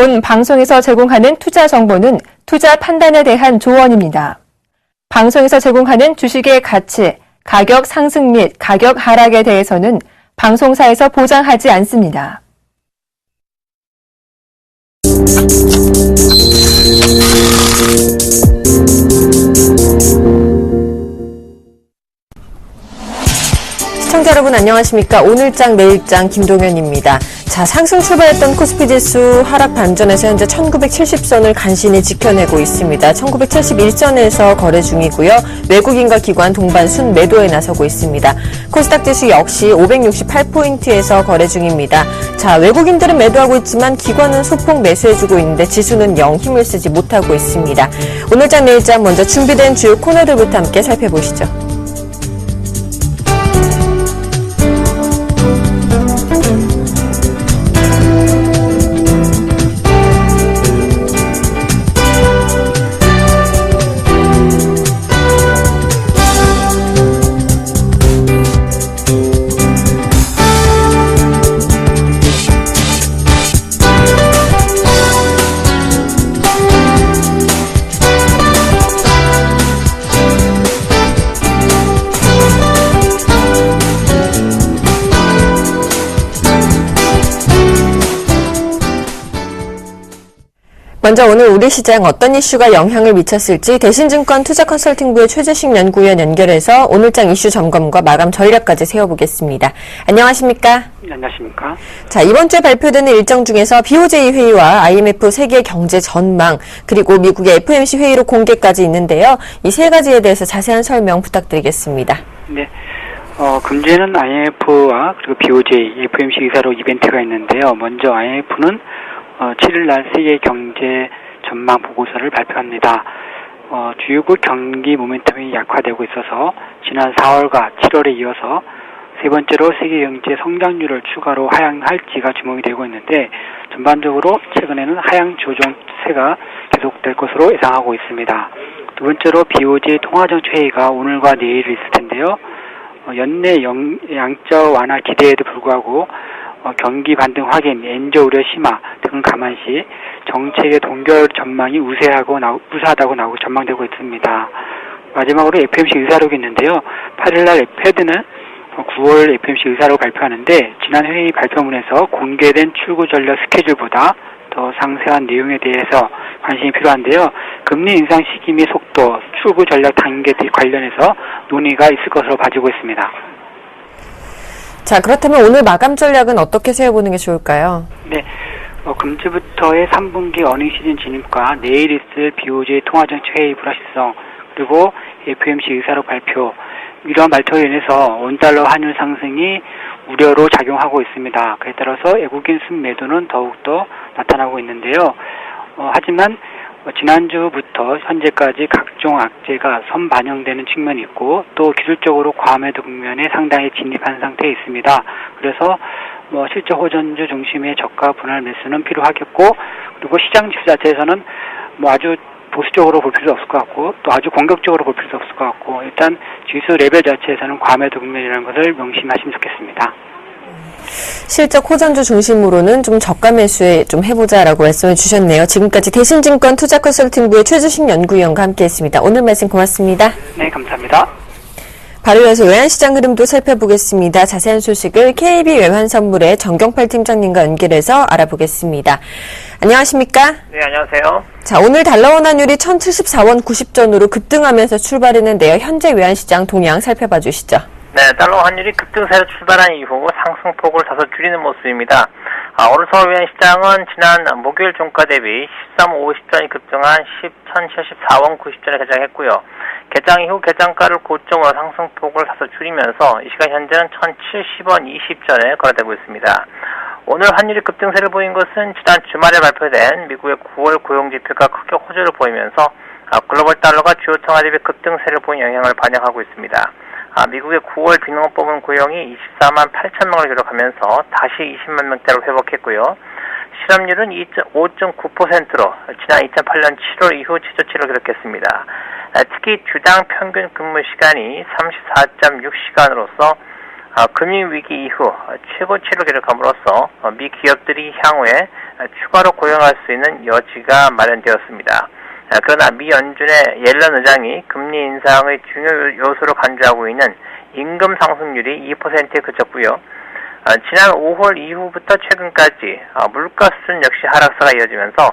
본 방송에서 제공하는 투자 정보는 투자 판단에 대한 조언입니다. 방송에서 제공하는 주식의 가치, 가격 상승 및 가격 하락에 대해서는 방송사에서 보장하지 않습니다. 시청자 여러분 안녕하십니까? 오늘장 내일장 김동현입니다. 자, 상승 출발했던 코스피지수 하락 반전에서 현재 1970선을 간신히 지켜내고 있습니다. 1971선에서 거래 중이고요. 외국인과 기관 동반 순매도에 나서고 있습니다. 코스닥지수 역시 568포인트에서 거래 중입니다. 자, 외국인들은 매도하고 있지만 기관은 소폭 매수해주고 있는데 지수는 영 힘을 쓰지 못하고 있습니다. 오늘장 내일장 먼저 준비된 주요 코너들부터 함께 살펴보시죠. 먼저 오늘 우리 시장 어떤 이슈가 영향을 미쳤을지 대신증권 투자컨설팅부의 최재식 연구위원 연결해서 오늘장 이슈 점검과 마감 전략까지 세워보겠습니다. 안녕하십니까? 네, 안녕하십니까? 자, 이번 주에 발표되는 일정 중에서 BOJ 회의와 IMF 세계 경제 전망, 그리고 미국의 FOMC 회의로 공개까지 있는데요. 이 세 가지에 대해서 자세한 설명 부탁드리겠습니다. 네. 금주에는 IMF와 그리고 BOJ, FOMC 의사로 이벤트가 있는데요. 먼저 IMF는 7일 날 세계 경제 전망 보고서를 발표합니다. 주요국 경기 모멘텀이 약화되고 있어서 지난 4월과 7월에 이어서 세 번째로 세계 경제 성장률을 추가로 하향할지가 주목이 되고 있는데 전반적으로 최근에는 하향 조정세가 계속될 것으로 예상하고 있습니다. 두 번째로 BOJ 통화정책 회의가 오늘과 내일 있을 텐데요. 연내 양적 완화 기대에도 불구하고 경기 반등 확인, 엔저 우려 심화 등을 감안시 정책의 동결 전망이 우세하다고 전망되고 있습니다. 마지막으로 FOMC 의사록이 있는데요. 8일날 패드는 9월 FOMC 의사록 발표하는데 지난 회의 발표문에서 공개된 출구 전략 스케줄보다 더 상세한 내용에 대해서 관심이 필요한데요. 금리 인상 시기 및 속도, 출구 전략 단계 등 관련해서 논의가 있을 것으로 봐지고 있습니다. 자, 그렇다면 오늘 마감 전략은 어떻게 세워보는 게 좋을까요? 네, 금주부터의 3분기 어닝 시즌 진입과 내일 있을 BOJ 통화정책 회의 불확실성, 그리고 FOMC 의사록 발표, 이러한 발표로 인해서 원달러 환율 상승이 우려로 작용하고 있습니다. 그에 따라서 외국인 순매도는 더욱더 나타나고 있는데요. 하지만 지난주부터 현재까지 각종 악재가 선반영되는 측면이 있고 또 기술적으로 과매도 국면에 상당히 진입한 상태에 있습니다. 그래서 실적 호전주 중심의 저가 분할 매수는 필요하겠고 그리고 시장 지수 자체에서는 아주 보수적으로 볼 필요도 없을 것 같고 또 아주 공격적으로 볼 필요도 없을 것 같고 일단 지수 레벨 자체에서는 과매도 국면이라는 것을 명심하시면 좋겠습니다. 실적 호전주 중심으로는 좀 저가 매수에 좀 해보자라고 말씀을 주셨네요. 지금까지 대신증권 투자컨설팅부의 최재식 연구위원과 함께했습니다. 오늘 말씀 고맙습니다. 네, 감사합니다. 바로 이어서 외환시장 흐름도 살펴보겠습니다. 자세한 소식을 KB 외환선물의 정경팔 팀장님과 연결해서 알아보겠습니다. 안녕하십니까? 네, 안녕하세요. 자, 오늘 달러원 환율이 1074원 90전으로 급등하면서 출발했는데요. 현재 외환시장 동향 살펴봐 주시죠. 네, 달러 환율이 급등세로 출발한 이후 상승폭을 다소 줄이는 모습입니다. 오늘 서울 외환시장은 지난 목요일 종가 대비 13.50전이 급등한 1074원 90전에 개장했고요. 개장 이후 개장가를 고점으로 상승폭을 다소 줄이면서 이 시간 현재는 1070원 20전에 거래되고 있습니다. 오늘 환율이 급등세를 보인 것은 지난 주말에 발표된 미국의 9월 고용지표가 크게 호조를 보이면서 글로벌 달러가 주요 통화 대비 급등세를 보인 영향을 반영하고 있습니다. 미국의 9월 빈농업 법인 고용이 24만 8천 명을 기록하면서 다시 20만 명대로 회복했고요. 실업률은 5.9%로 지난 2008년 7월 이후 최저치를 기록했습니다. 특히 주당 평균 근무 시간이 34.6시간으로서 금융위기 이후 최고치를 기록함으로써 미 기업들이 향후에 추가로 고용할 수 있는 여지가 마련되었습니다. 그러나 미 연준의 옐런 의장이 금리 인상의 중요 요소로 간주하고 있는 임금 상승률이 2%에 그쳤고요. 지난 5월 이후부터 최근까지 물가 수준 역시 하락세가 이어지면서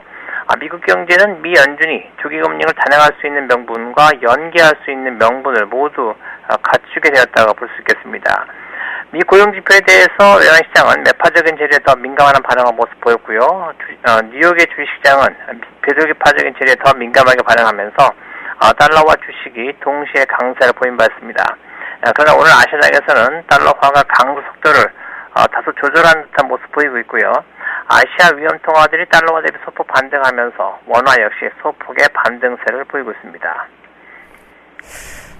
미국 경제는 미 연준이 조기금리를 단행할 수 있는 명분과 연기할 수 있는 명분을 모두 갖추게 되었다고 볼 수 있겠습니다. 미 고용지표에 대해서 외환시장은 매파적인 재료에 더 민감한 반응한 모습 보였고요. 뉴욕의 주식시장은 비둘기파적인 재료에 더 민감하게 반응하면서 달러와 주식이 동시에 강세를 보인 바 있습니다. 그러나 오늘 아시아장에서는 달러화가 강세 속도를 다소 조절한 듯한 모습 보이고 있고요. 아시아 위험 통화들이 달러화 대비 소폭 반등하면서 원화 역시 소폭의 반등세를 보이고 있습니다.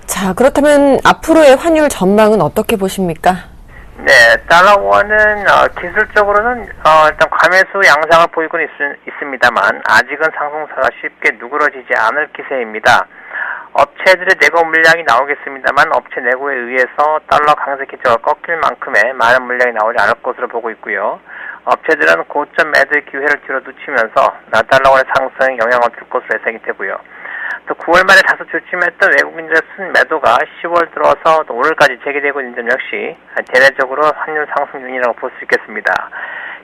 자, 그렇다면 앞으로의 환율 전망은 어떻게 보십니까? 네, 달러화는 기술적으로는 일단 과매수 양상을 보이고 있습니다만 아직은 상승세가 쉽게 누그러지지 않을 기세입니다. 업체들의 내고 물량이 나오겠습니다만 업체 내고에 의해서 달러 강세 기조가 꺾일 만큼의 많은 물량이 나오지 않을 것으로 보고 있고요. 업체들은 고점 매도의 기회를 뒤로 놓치면서 달러원의 상승에 영향을 줄 것으로 예상이 되고요. 또 9월 말에 다소 주춤했던 외국인들의 순 매도가 10월 들어서 또 오늘까지 재개되고 있는 점 역시 대내적으로 환율 상승 요인이라고 볼 수 있겠습니다.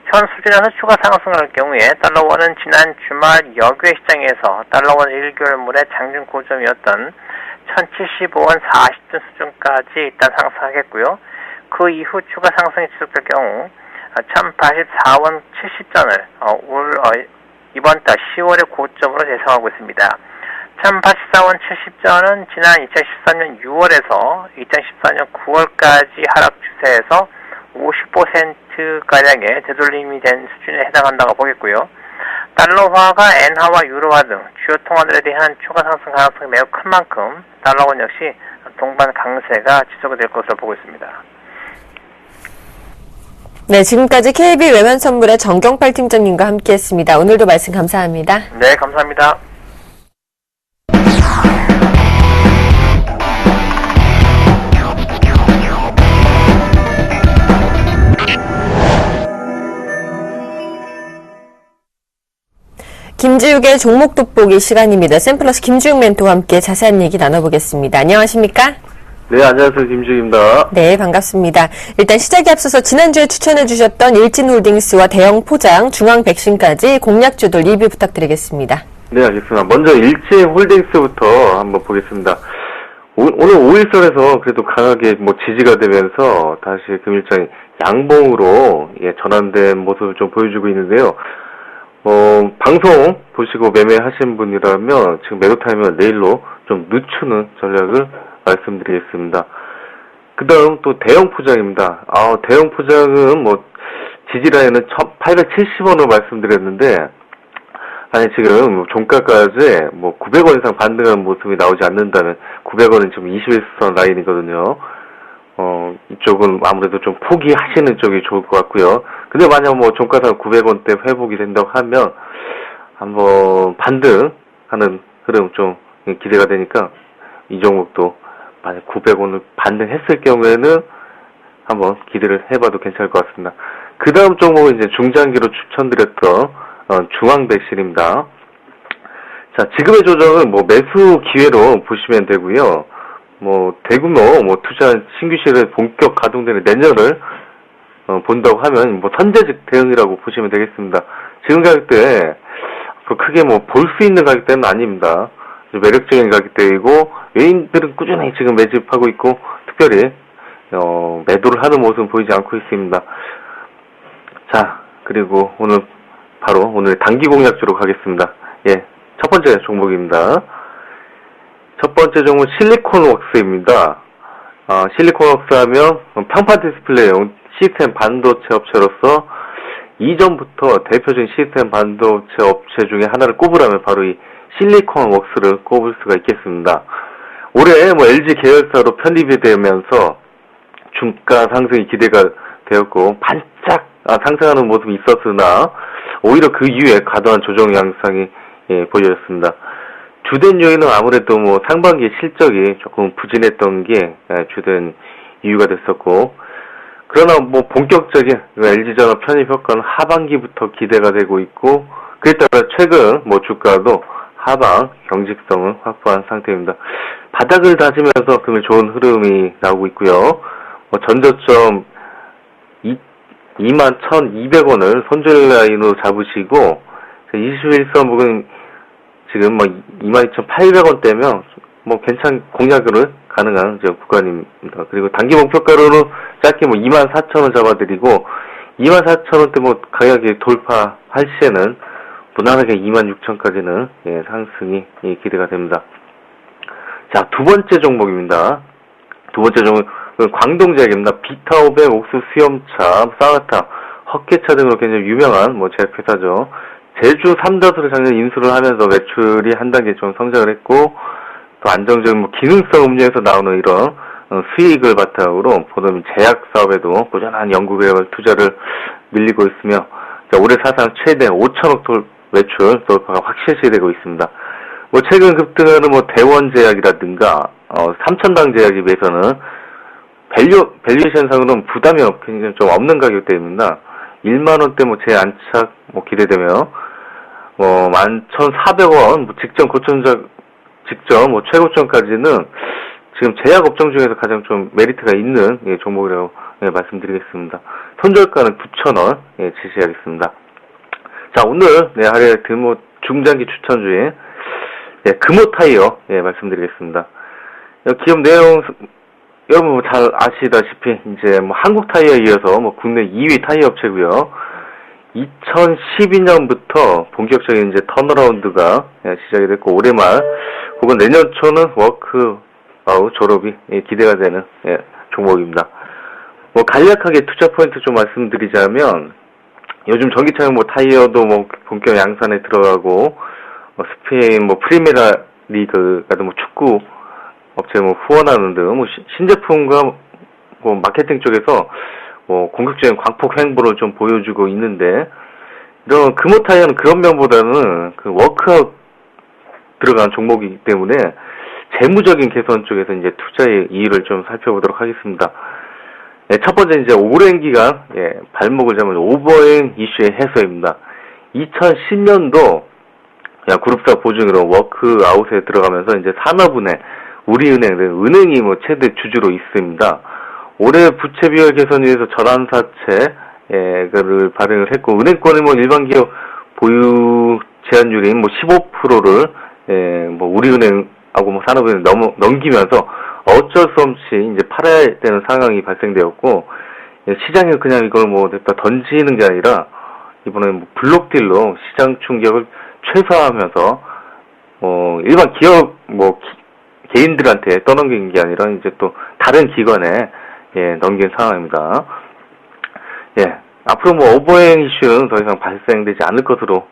현 수준에서 추가 상승을 할 경우에 달러원은 지난 주말 여교의 시장에서 달러원 1개월물의 장중 고점이었던 1075원 40전 수준까지 일단 상승하겠고요. 그 이후 추가 상승이 지속될 경우 1084원 70전을 이번 달 10월의 고점으로 예상하고 있습니다. 1084원 70전은 지난 2013년 6월에서 2014년 9월까지 하락 추세에서 50%가량의 되돌림이 된 수준에 해당한다고 보겠고요. 달러화가 엔화와 유로화 등 주요 통화들에 대한 추가 상승 가능성이 매우 큰 만큼 달러원 역시 동반 강세가 지속될 것으로 보고 있습니다. 네, 지금까지 KB 외환선물의 정경팔 팀장님과 함께했습니다. 오늘도 말씀 감사합니다. 네, 감사합니다. 김지욱의 종목 돋보기 시간입니다. 샘플러스 김지욱 멘토와 함께 자세한 얘기 나눠보겠습니다. 안녕하십니까? 네, 안녕하세요. 김지욱입니다. 네, 반갑습니다. 일단 시작에 앞서서 지난주에 추천해 주셨던 일진홀딩스와 대형포장, 중앙백신까지 공략주들 리뷰 부탁드리겠습니다. 네, 알겠습니다. 먼저 일진홀딩스부터 한번 보겠습니다. 오늘 5일선에서 그래도 강하게 지지가 되면서 다시 금일장이 양봉으로 전환된 모습을 좀 보여주고 있는데요. 방송 보시고 매매하신 분이라면 지금 매도 타임을 내일로 좀 늦추는 전략을 말씀드리겠습니다. 그 다음 또 대형 포장입니다. 대형 포장은 지지라인은 1870원으로 말씀드렸는데, 아니, 지금 종가까지 900원 이상 반등하는 모습이 나오지 않는다면 900원은 지금 21선 라인이거든요. 이쪽은 아무래도 좀 포기하시는 쪽이 좋을 것 같고요. 근데 만약 종가상 900원대 회복이 된다고 하면 한번 반등하는 흐름 좀 기대가 되니까 이 종목도 만약 900원을 반등했을 경우에는 한번 기대를 해봐도 괜찮을 것 같습니다. 그 다음 종목은 이제 중장기로 추천드렸던 중앙백신입니다. 자, 지금의 조정은 매수 기회로 보시면 되고요. 대규모 투자 신규 시장에 본격 가동되는 내년을 본다고 하면 선제적 대응이라고 보시면 되겠습니다. 지금 가격대 크게 볼 수 있는 가격대는 아닙니다. 매력적인 가격대이고 외인들은 꾸준히 지금 매집하고 있고 특별히 매도를 하는 모습은 보이지 않고 있습니다. 자, 그리고 오늘 단기 공략주로 가겠습니다. 첫 번째 종목입니다. 첫 번째 종목은 실리콘웍스입니다. 실리콘웍스 하면 평판 디스플레이용 시스템 반도체 업체로서 이전부터 대표적인 시스템 반도체 업체 중에 하나를 꼽으라면 바로 이 실리콘웍스를 꼽을 수가 있겠습니다. 올해 LG 계열사로 편입이 되면서 주가 상승이 기대가 되었고 반짝 상승하는 모습이 있었으나 오히려 그 이후에 과도한 조정 양상이 보여졌습니다. 주된 요인은 아무래도 상반기 실적이 조금 부진했던 게 주된 이유가 됐었고, 그러나 뭐 본격적인 LG전화 편입 효과는 하반기부터 기대가 되고 있고, 그에 따라 최근 뭐 주가도 하방 경직성을 확보한 상태입니다. 바닥을 다지면서 금일 좋은 흐름이 나오고 있고요. 뭐 전저점 21,200원을 손절 라인으로 잡으시고 21선 부근 지금 뭐 22,800원대면 뭐 공략을 가능한 구간입니다. 그리고 단기 목표가로는 짧게 뭐 24,000원 잡아드리고 24,000원대 뭐 가격이 돌파할 시에는 무난하게 26,000까지는 상승이 기대가 됩니다. 자, 두 번째 종목입니다. 두 번째 종목은 광동제약입니다. 비타500, 옥수 수염차, 쌍화탕, 헛개차 등으로 굉장히 유명한 뭐 제약회사죠. 제주 3다수를 작년 인수를 하면서 매출이 한 단계 좀 성장을 했고, 또 안정적인 뭐 기능성 음료에서 나오는 이런 수익을 바탕으로 보도민 제약 사업에도 꾸준한 연구개발 투자를 밀리고 있으며, 자, 올해 사상 최대 5천억 매출 돌파가 확실시 되고 있습니다. 뭐 최근 급등하는 뭐 대원제약이라든가 삼천당 제약에 비해서는 밸류에이션상으로는 부담이 굉장히 좀 없는 가격대입니다. 1만원대 뭐 재안착 뭐 기대되며 11,400원 뭐 직전 뭐 최고점까지는 지금 제약업종 중에서 가장 좀 메리트가 있는 종목이라고 말씀드리겠습니다. 손절가는 9,000원 지시하겠습니다. 자, 오늘 하루의 중장기 추천주인 금호타이어 말씀드리겠습니다. 기업 내용 여러분 뭐 잘 아시다시피 이제 뭐 한국타이어에 이어서 뭐 국내 2위 타이어 업체고요. 2012년부터 본격적인 이제 턴어라운드가 시작이 됐고, 올해 말 혹은 내년 초는 워크아웃 졸업이 기대가 되는 종목입니다. 뭐 간략하게 투자 포인트 좀 말씀드리자면, 요즘 전기차용 뭐 타이어도 뭐 본격 양산에 들어가고, 스페인 뭐 프리메라 리그 같은 뭐 축구 업체 뭐 후원하는 등 뭐 신제품과 뭐 마케팅 쪽에서 뭐 공격적인 광폭 행보를 좀 보여주고 있는데, 이런 금호타이어는 그런 면보다는 그 워크아웃 들어간 종목이기 때문에 재무적인 개선 쪽에서 이제 투자의 이유를 좀 살펴보도록 하겠습니다. 첫 번째 이제 오랜 기간 발목을 잡은 오버행 이슈의 해소입니다. 2010년도 그룹사 보증으로 워크아웃에 들어가면서 이제 산업은행, 우리은행 등 은행이 뭐 최대 주주로 있습니다. 올해 부채 비율 개선 위해서 전환사채를 발행을 했고, 은행권의 뭐 일반 기업 보유 제한율인 뭐 15%를 뭐 우리은행하고 뭐 산업은행 넘기면서 어쩔 수 없이 이제 팔아야 되는 상황이 발생되었고, 시장에 그냥 이걸 뭐 냅다 던지는 게 아니라 이번에 뭐 블록딜로 시장 충격을 최소화하면서 일반 기업 뭐 개인들한테 떠넘긴 게 아니라 이제 또 다른 기관에 넘긴 상황입니다. 앞으로 뭐 오버행 이슈는 더 이상 발생되지 않을 것으로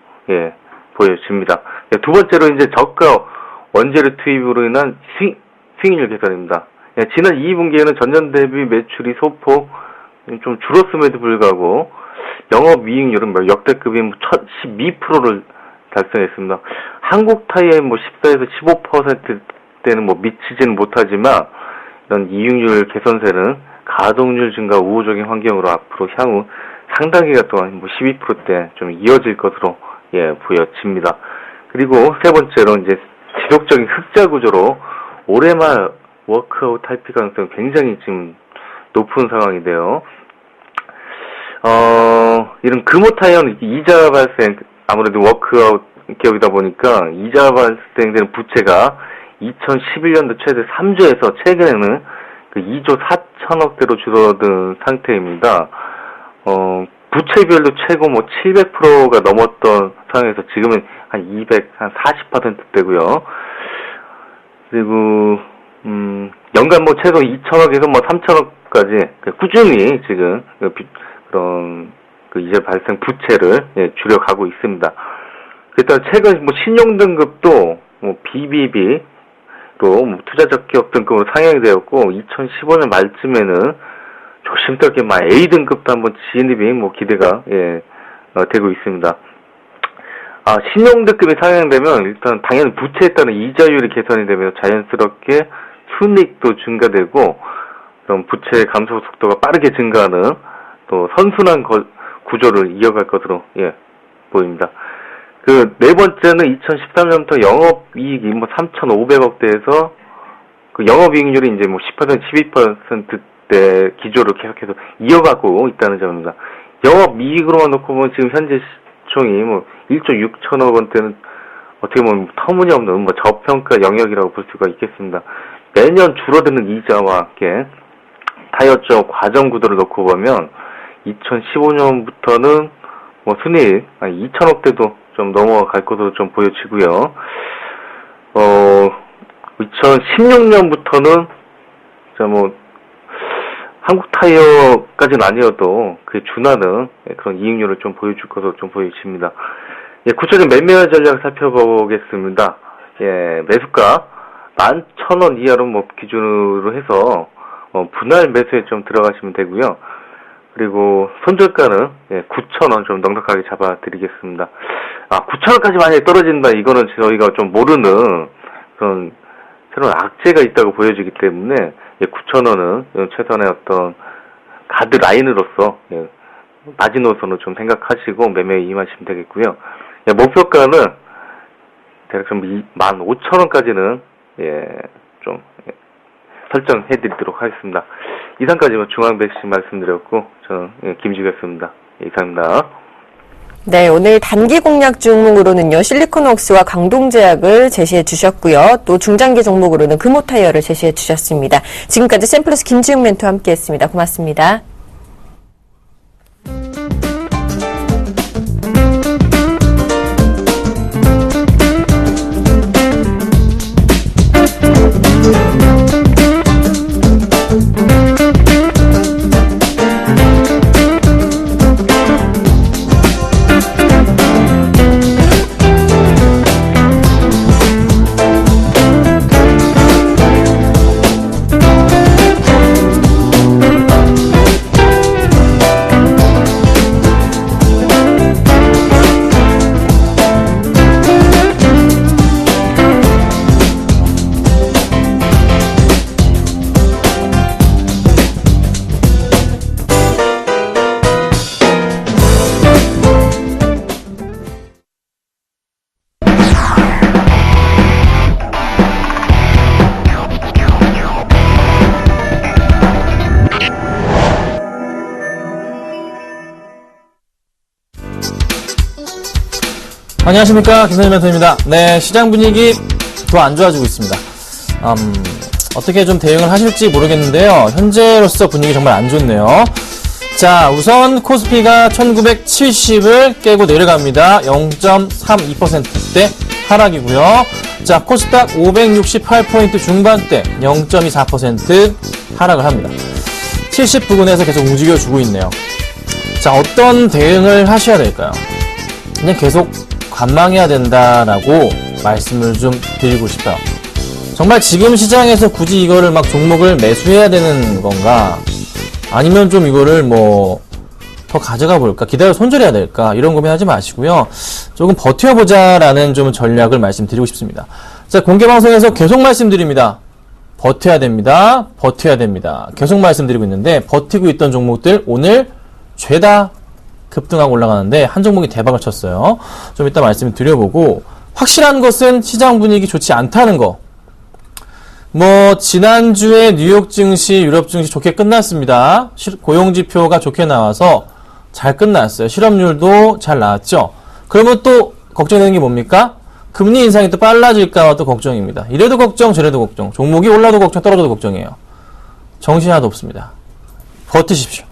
보여집니다. 두 번째로 이제 저가 원재료 투입으로 인한 수익률 개선입니다. 지난 2분기에는 전년 대비 매출이 소폭 좀 줄었음에도 불구하고 영업이익률은 뭐 역대급인 12%를 달성했습니다. 한국타이어의 뭐 14에서 15%대는 뭐 미치지는 못하지만, 이런 이익률 개선세는 가동률 증가 우호적인 환경으로 앞으로 향후 상당 기간 동안 뭐 12%대 좀 이어질 것으로 보여집니다. 그리고 세 번째로 이제 지속적인 흑자 구조로 올해 말 워크아웃 탈피 가능성이 굉장히 지금 높은 상황인데요. 이런 금호타이어는 이자 발생, 아무래도 워크아웃 기업이다 보니까 이자 발생되는 부채가 2011년도 최대 3조에서 최근에는 그 2조 4천억대로 줄어든 상태입니다. 부채 비율도 최고 뭐 700%가 넘었던 상황에서 지금은 한 40%대고요. 그리고 연간 뭐 최소 2천억에서 뭐 3천억까지 꾸준히 지금 그런 그 이자 발생 부채를 줄여가고 있습니다. 일단 최근 뭐 신용 등급도 뭐 BBB로 뭐 투자 적격 등급으로 상향이 되었고, 2015년 말쯤에는 조심스럽게 막 A 등급도 한번 진입이 뭐 기대가 되고 있습니다. 신용 등급이 상향되면 일단 당연히 부채에 따른 이자율이 개선이 되면서 자연스럽게 순이익도 증가되고, 어떤 부채 감소 속도가 빠르게 증가하는 또 선순환 구조를 이어갈 것으로 보입니다. 그 네 번째는 2013년부터 영업이익이 3,500억대에서 그 영업이익률이 이제 10%, 12%대 기조를 계속해서 이어가고 있다는 점입니다. 영업이익으로만 놓고 보면 지금 현재 시총이 1조 6천억 원대는 어떻게 보면 터무니없는 저평가 영역이라고 볼 수가 있겠습니다. 매년 줄어드는 이자와 함께 타이어적 과정 구도를 놓고 보면 2015년부터는 순이익 2천억대도 좀 넘어갈 것으로 좀 보여지고요. 2016년부터는 한국 타이어까지는 아니어도 그에 준하는 그런 이익률을 좀 보여줄 것으로 좀 보여집니다. 구체적인 매매 전략 살펴보겠습니다. 매수가 11,000원 이하로 기준으로 해서 분할 매수에 좀 들어가시면 되고요. 그리고 손절가는 9,000원 좀 넉넉하게 잡아드리겠습니다. 9,000원까지 만약에 떨어진다, 이거는 저희가 좀 모르는 그런 새로운 악재가 있다고 보여지기 때문에 9,000원은 최선의 어떤 가드라인으로서 마지노선으로 좀 생각하시고 매매에 임하시면 되겠고요. 목표가는 대략 좀 15,000원까지는 좀 설정해드리도록 하겠습니다. 이상까지 중앙백신 말씀드렸고 저는 김지규였습니다. 이상입니다. 네, 오늘 단기 공략 종목으로는요, 실리콘웍스와 광동제약을 제시해 주셨고요. 또 중장기 종목으로는 금호타이어를 제시해 주셨습니다. 지금까지 샘플러스 김지웅 멘토와 함께했습니다. 고맙습니다. 안녕하십니까, 김선일 멘토입니다. 네, 시장 분위기 더 안 좋아지고 있습니다. 어떻게 좀 대응을 하실지 모르겠는데요. 현재로서 분위기 정말 안 좋네요. 자, 우선 코스피가 1970을 깨고 내려갑니다. 0.32%대 하락이고요. 자, 코스닥 568포인트 중반대 0.24% 하락을 합니다. 70 부근에서 계속 움직여주고 있네요. 자, 어떤 대응을 하셔야 될까요? 그냥 계속 관망해야 된다라고 말씀을 좀 드리고 싶어요. 정말 지금 시장에서 굳이 이거를 종목을 매수해야 되는 건가? 아니면 좀 이거를 더 가져가 볼까? 기다려 손절해야 될까? 이런 고민하지 마시고요. 조금 버텨보자라는 좀 전략을 말씀드리고 싶습니다. 자, 공개방송에서 계속 말씀드립니다. 버텨야 됩니다. 버텨야 됩니다. 계속 말씀드리고 있는데, 버티고 있던 종목들 오늘 죄다 급등하고 올라가는데 한 종목이 대박을 쳤어요. 좀 이따 말씀을 드려보고, 확실한 것은 시장 분위기 좋지 않다는 거. 지난주에 뉴욕 증시, 유럽 증시 좋게 끝났습니다. 고용지표가 좋게 나와서 잘 끝났어요. 실업률도 잘 나왔죠. 그러면 또 걱정되는 게 뭡니까? 금리 인상이 또 빨라질까봐 또 걱정입니다. 이래도 걱정, 저래도 걱정. 종목이 올라도 걱정, 떨어져도 걱정이에요. 정신 하나도 없습니다. 버티십시오.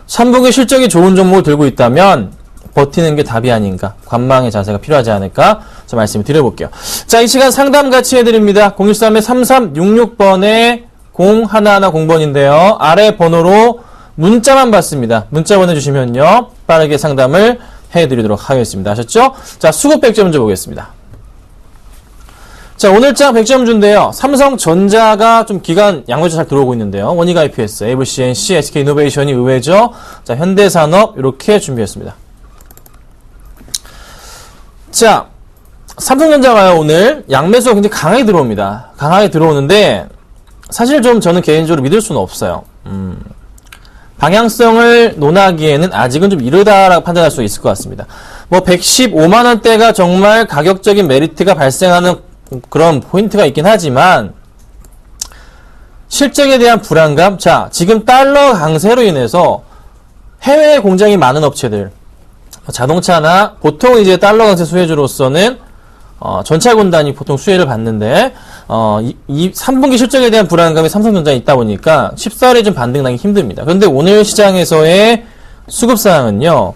3분기 실적이 좋은 종목을 들고 있다면 버티는 게 답이 아닌가, 관망의 자세가 필요하지 않을까, 자, 말씀을 드려볼게요. 자, 이 시간 상담 같이 해드립니다. 013-3366번에 0110번인데요. 아래 번호로 문자만 받습니다. 문자 보내주시면요, 빠르게 상담을 해드리도록 하겠습니다. 아셨죠? 자, 수급 100점 줘 보겠습니다. 자, 오늘장 100점 준데요. 삼성전자가 좀 기간 양호해서 잘 들어오고 있는데요. 원희가 IPS, AVCNC, SK이노베이션이 의외죠. 자, 현대산업 이렇게 준비했습니다. 자, 삼성전자가요, 오늘 양매수가 굉장히 강하게 들어옵니다. 강하게 들어오는데 사실 좀 저는 개인적으로 믿을 수는 없어요. 방향성을 논하기에는 아직은 좀 이르다라고 판단할 수 있을 것 같습니다. 뭐 115만 원대가 정말 가격적인 메리트가 발생하는 그런 포인트가 있긴 하지만 실적에 대한 불안감, 자, 지금 달러 강세로 인해서 해외에 공장이 많은 업체들, 자동차나 보통 이제 달러 강세 수혜주로서는 전차군단이 보통 수혜를 받는데 이 3분기 실적에 대한 불안감이 삼성전자에 있다 보니까 14일에 좀 반등나기 힘듭니다. 그런데 오늘 시장에서의 수급 사항은요,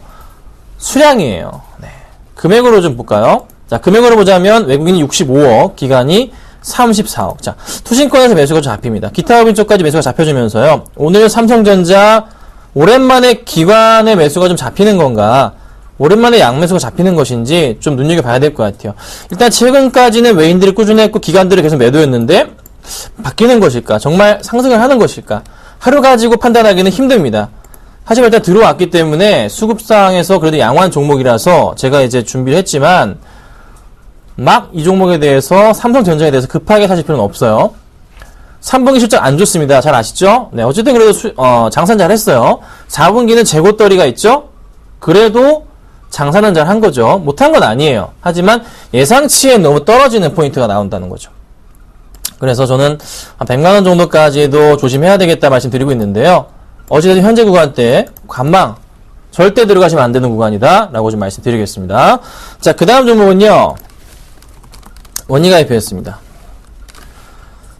수량이에요. 네. 금액으로 좀 볼까요? 자, 금액으로 보자면 외국인이 65억, 기관이 34억. 자, 투신권에서 매수가 잡힙니다. 기타 법인 쪽까지 매수가 잡혀주면서요, 오늘 삼성전자 오랜만에 기관의 매수가 좀 잡히는 건가, 오랜만에 양매수가 잡히는 것인지 좀 눈여겨봐야 될 것 같아요. 일단 최근까지는 외인들이 꾸준히 했고 기관들이 계속 매도했는데 바뀌는 것일까? 정말 상승을 하는 것일까? 하루 가지고 판단하기는 힘듭니다. 하지만 일단 들어왔기 때문에 수급상에서 그래도 양호한 종목이라서 제가 이제 준비를 했지만 막 이 종목에 대해서 삼성전자에 대해서 급하게 사실 필요는 없어요. 3분기 실적 안 좋습니다. 잘 아시죠? 네, 어쨌든 그래도 장사는 잘 했어요. 4분기는 재고떨이가 있죠? 그래도 장사는 잘 한 거죠. 못한 건 아니에요. 하지만 예상치에 너무 떨어지는 포인트가 나온다는 거죠. 그래서 저는 한 100만 원 정도까지도 조심해야 되겠다 말씀드리고 있는데요. 어찌됐든 현재 구간대 관망 절대 들어가시면 안 되는 구간이다 라고 좀 말씀드리겠습니다. 자, 그 다음 종목은요, 원희가입했습니다.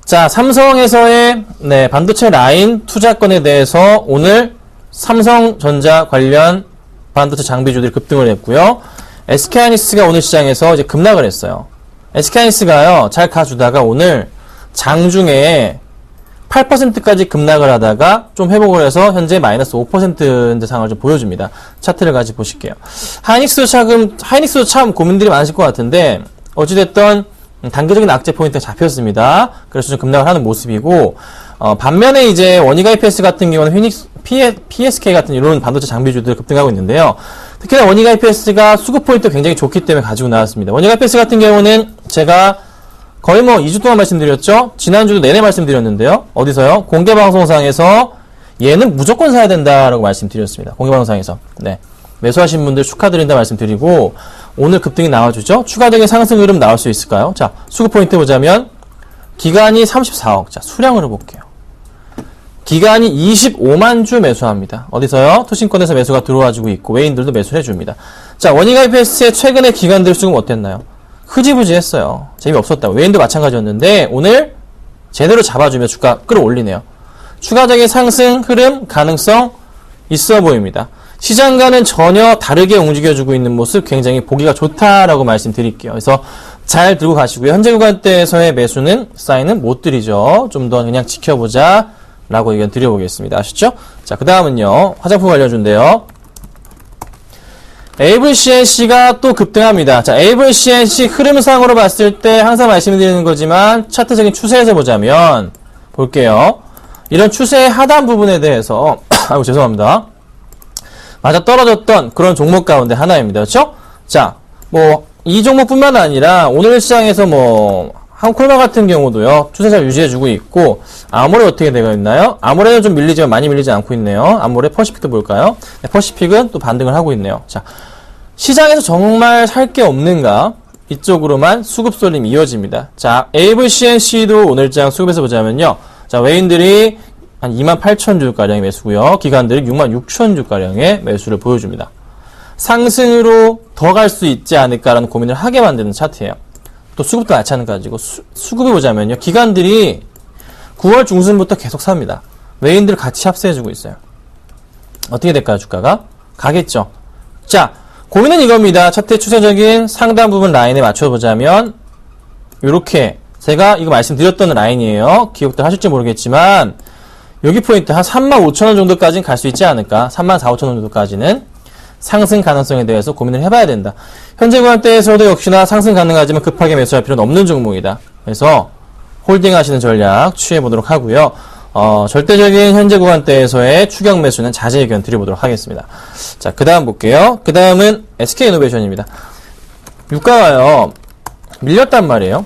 자, 삼성에서의 반도체 라인 투자건에 대해서 오늘 삼성전자 관련 반도체 장비주들이 급등을 했고요. SK하이닉스가 오늘 시장에서 이제 급락을 했어요. SK하이닉스가요, 잘 가주다가 오늘 장중에 8%까지 급락을 하다가 좀 회복을 해서 현재 마이너스 5% 상황을 좀 보여줍니다. 차트를 같이 보실게요. 하이닉스도 참 고민들이 많으실 것 같은데, 어찌됐든 단기적인 악재 포인트가 잡혔습니다. 그래서 좀 급락을 하는 모습이고, 반면에 이제 원희가이패스 같은 경우는 PSK 같은 이런 반도체 장비주들 급등하고 있는데요. 특히나 원희가이패스가 수급 포인트 굉장히 좋기 때문에 가지고 나왔습니다. 원희가이패스 같은 경우는 제가 거의 뭐 2주 동안 말씀드렸죠? 지난주도 내내 말씀드렸는데요. 어디서요? 공개방송상에서 얘는 무조건 사야 된다라고 말씀드렸습니다. 공개방송상에서. 네. 매수하신 분들 축하드린다 말씀드리고, 오늘 급등이 나와주죠? 추가적인 상승 흐름 나올 수 있을까요? 자, 수급 포인트 보자면, 기간이 34억. 자, 수량으로 볼게요. 기간이 25만 주 매수합니다. 어디서요? 투신권에서 매수가 들어와주고 있고, 외인들도 매수를 해줍니다. 자, 원희가이패스의 최근의 기관들 수급 어땠나요? 흐지부지 했어요. 재미없었다고. 외인도 마찬가지였는데, 오늘 제대로 잡아주며 주가 끌어올리네요. 추가적인 상승 흐름 가능성 있어 보입니다. 시장과는 전혀 다르게 움직여주고 있는 모습 굉장히 보기가 좋다라고 말씀드릴게요. 그래서 잘 들고 가시고요. 현재 구간대에서의 매수는 사인은 못 드리죠. 좀 더 그냥 지켜보자 라고 의견 드려보겠습니다. 아시죠? 자, 그 다음은요, 화장품 관련주인데요. AVCNC가 또 급등합니다. 자, AVCNC 흐름상으로 봤을 때 항상 말씀드리는 거지만 차트적인 추세에서 보자면 볼게요. 이런 추세의 하단 부분에 대해서 아이고 죄송합니다. 맞아 떨어졌던 그런 종목 가운데 하나입니다. 그렇죠? 자, 뭐 이 종목뿐만 아니라 오늘 시장에서 뭐 한콜마 같은 경우도요, 추세 잘 유지해주고 있고, 아모레 어떻게 되어 있나요? 아모레는 좀 밀리지만 많이 밀리지 않고 있네요. 아모레 퍼시픽도 볼까요? 네, 퍼시픽은 또 반등을 하고 있네요. 자, 시장에서 정말 살 게 없는가? 이쪽으로만 수급 쏠림이 이어집니다. 자, AVCNC도 오늘장 수급에서 보자면요. 자, 외인들이 한 28,000주가량의 매수고요. 기관들이 66,000주가량의 매수를 보여줍니다. 상승으로 더 갈 수 있지 않을까라는 고민을 하게 만드는 차트예요. 또 수급도 마찬가지고 수급을 보자면요. 기관들이 9월 중순부터 계속 삽니다. 외인들 같이 합세해주고 있어요. 어떻게 될까요? 주가가? 가겠죠. 자, 고민은 이겁니다. 차트의 추세적인 상단 부분 라인에 맞춰보자면 이렇게 제가 이거 말씀드렸던 라인이에요. 기억들 하실지 모르겠지만 여기 포인트 한 35,000원 정도까지는 갈 수 있지 않을까. 34,500원 정도까지는 상승 가능성에 대해서 고민을 해봐야 된다. 현재 구간대에서도 역시나 상승 가능하지만 급하게 매수할 필요는 없는 종목이다. 그래서 홀딩 하시는 전략 취해보도록 하고요. 절대적인 현재 구간대에서의 추격 매수는 자제 의견 드려보도록 하겠습니다. 자, 그 다음 볼게요. 그 다음은 SK이노베이션입니다. 유가가요, 밀렸단 말이에요.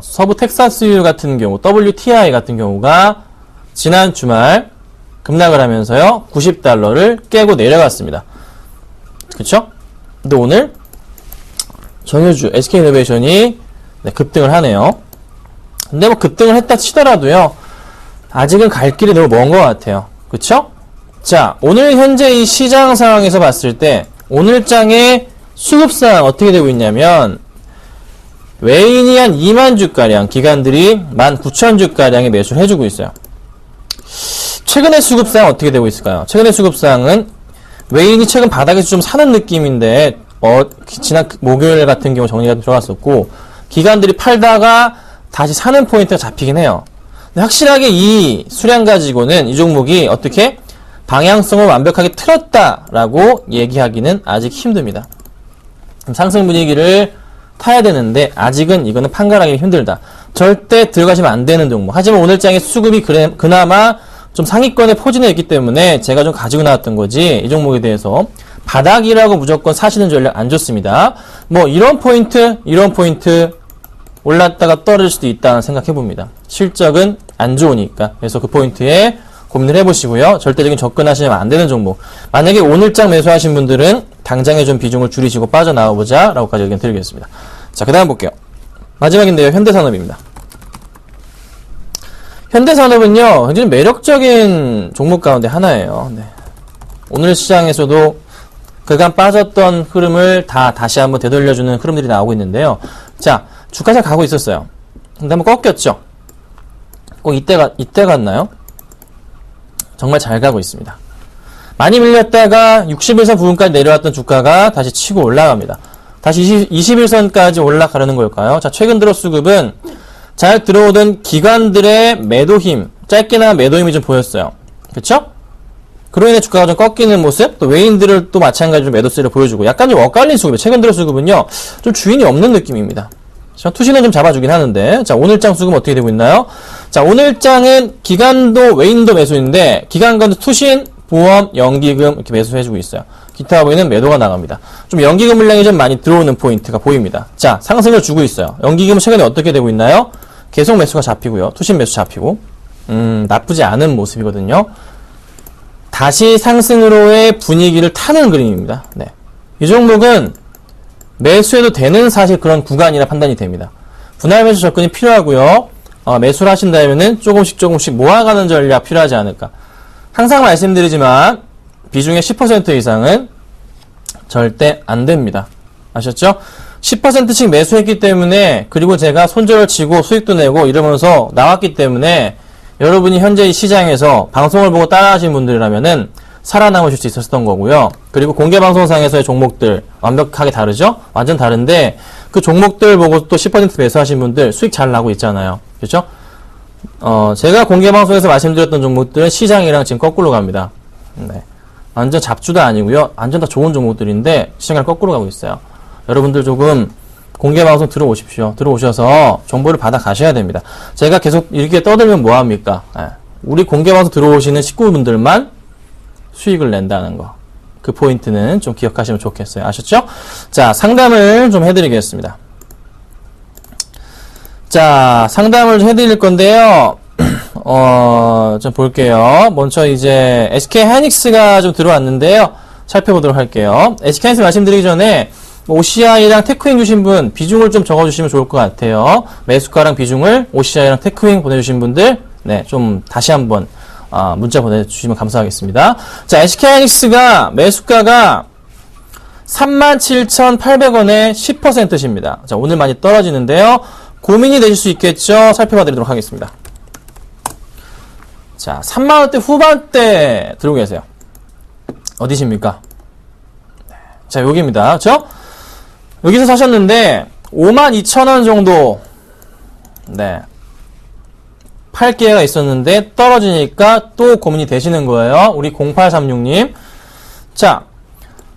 서부 텍사스유 같은 경우, WTI 같은 경우가 지난 주말 급락을 하면서요, $90를 깨고 내려갔습니다. 그쵸? 근데 오늘 정유주 SK이노베이션이 급등을 하네요. 근데 뭐 급등을 했다 치더라도요, 아직은 갈 길이 너무 먼 것 같아요. 그쵸? 자, 오늘 현재 이 시장 상황에서 봤을 때 오늘장의 수급상 어떻게 되고 있냐면, 외인이 한 2만 주가량, 기관들이 19,000주가량의 매수를 해주고 있어요. 최근의 수급상 어떻게 되고 있을까요? 최근의 수급상은 외인이 최근 바닥에서 좀 사는 느낌인데, 지난 목요일 같은 경우 정리가 들어갔었고, 기관들이 팔다가 다시 사는 포인트가 잡히긴 해요. 근데 확실하게 이 수량 가지고는 이 종목이 어떻게 방향성을 완벽하게 틀었다라고 얘기하기는 아직 힘듭니다. 상승 분위기를 타야 되는데 아직은 이거는 판가르하기 힘들다. 절대 들어가시면 안 되는 종목. 하지만 오늘장의 수급이 그나마 좀 상위권에 포진해 있기 때문에 제가 좀 가지고 나왔던 거지, 이 종목에 대해서 바닥이라고 무조건 사시는 전략 안 좋습니다. 뭐 이런 포인트 올랐다가 떨어질 수도 있다는 생각해 봅니다. 실적은 안 좋으니까. 그래서 그 포인트에 고민을 해보시고요. 절대적인 접근하시면 안 되는 종목. 만약에 오늘장 매수하신 분들은 당장에 좀 비중을 줄이시고 빠져나와보자 라고까지 의견 드리겠습니다. 자, 그 다음 볼게요. 마지막인데요. 현대산업입니다. 현대산업은요, 굉장히 매력적인 종목 가운데 하나예요. 네. 오늘 시장에서도 그간 빠졌던 흐름을 다시 한번 되돌려주는 흐름들이 나오고 있는데요. 자, 주가 잘 가고 있었어요. 근데 한번 꺾였죠? 꼭 이때 갔나요? 정말 잘 가고 있습니다. 많이 밀렸다가 60일선 부분까지 내려왔던 주가가 다시 치고 올라갑니다. 다시 21선까지 올라가려는 걸까요? 자, 최근 들어 수급은 잘 들어오던 기관들의 매도 힘, 짧게나마 매도 힘이 좀 보였어요. 그쵸? 그로 인해 주가가 좀 꺾이는 모습, 또 외인들을 또 마찬가지로 매도세를 보여주고, 약간 좀 엇갈린 수급이에요. 최근 들어 수급은요, 좀 주인이 없는 느낌입니다. 투신은 좀 잡아주긴 하는데, 자, 오늘장 수급 어떻게 되고 있나요? 자, 오늘장은 기관도 외인도 매수인데, 기관과도 투신, 보험, 연기금 이렇게 매수해주고 있어요. 기타 부위는 매도가 나갑니다. 좀 연기금 물량이 좀 많이 들어오는 포인트가 보입니다. 자, 상승을 주고 있어요. 연기금은 최근에 어떻게 되고 있나요? 계속 매수가 잡히고요. 투신 매수 잡히고, 나쁘지 않은 모습이거든요. 다시 상승으로의 분위기를 타는 그림입니다. 네. 이 종목은 매수해도 되는 사실 그런 구간이라 판단이 됩니다. 분할 매수 접근이 필요하고요. 매수를 하신다면은 조금씩 모아가는 전략 필요하지 않을까. 항상 말씀드리지만 비중의 10% 이상은 절대 안 됩니다. 아셨죠? 10%씩 매수했기 때문에, 그리고 제가 손절을 치고 수익도 내고 이러면서 나왔기 때문에 여러분이 현재 이 시장에서 방송을 보고 따라하신 분들이라면은 살아남으실 수 있었던 거고요. 그리고 공개방송상에서의 종목들 완벽하게 다르죠? 완전 다른데 그 종목들 보고 또 10% 매수하신 분들 수익 잘 나고 있잖아요. 그렇죠? 제가 공개방송에서 말씀드렸던 종목들은 시장이랑 지금 거꾸로 갑니다. 네. 완전 잡주도 아니고요. 완전 다 좋은 종목들인데 시장이랑 거꾸로 가고 있어요. 여러분들 조금 공개방송 들어오십시오. 들어오셔서 정보를 받아 가셔야 됩니다. 제가 계속 이렇게 떠들면 뭐합니까? 우리 공개방송 들어오시는 식구분들만 수익을 낸다는 거. 그 포인트는 좀 기억하시면 좋겠어요. 아셨죠? 자, 상담을 좀 해드리겠습니다. 자, 상담을 좀 해드릴 건데요. 좀 볼게요. 먼저 이제 SK 하이닉스가 좀 들어왔는데요. 살펴보도록 할게요. SK 하이닉스 말씀드리기 전에 OCI랑 테크윙 주신 분 비중을 좀 적어주시면 좋을 것 같아요. 매수가랑 비중을 OCI랑 테크윙 보내주신 분들, 네, 좀 다시 한번 문자 보내주시면 감사하겠습니다. 자, SK하이닉스가 매수가가 37,800원에 10%십니다. 자, 오늘 많이 떨어지는데요. 고민이 되실 수 있겠죠? 살펴봐 드리도록 하겠습니다. 자, 3만원대 후반대 들고 계세요. 어디십니까? 자, 여기입니다. 그쵸? 여기서 사셨는데 52,000원 정도, 네, 팔 기회가 있었는데 떨어지니까 또 고민이 되시는 거예요. 우리 0836님. 자,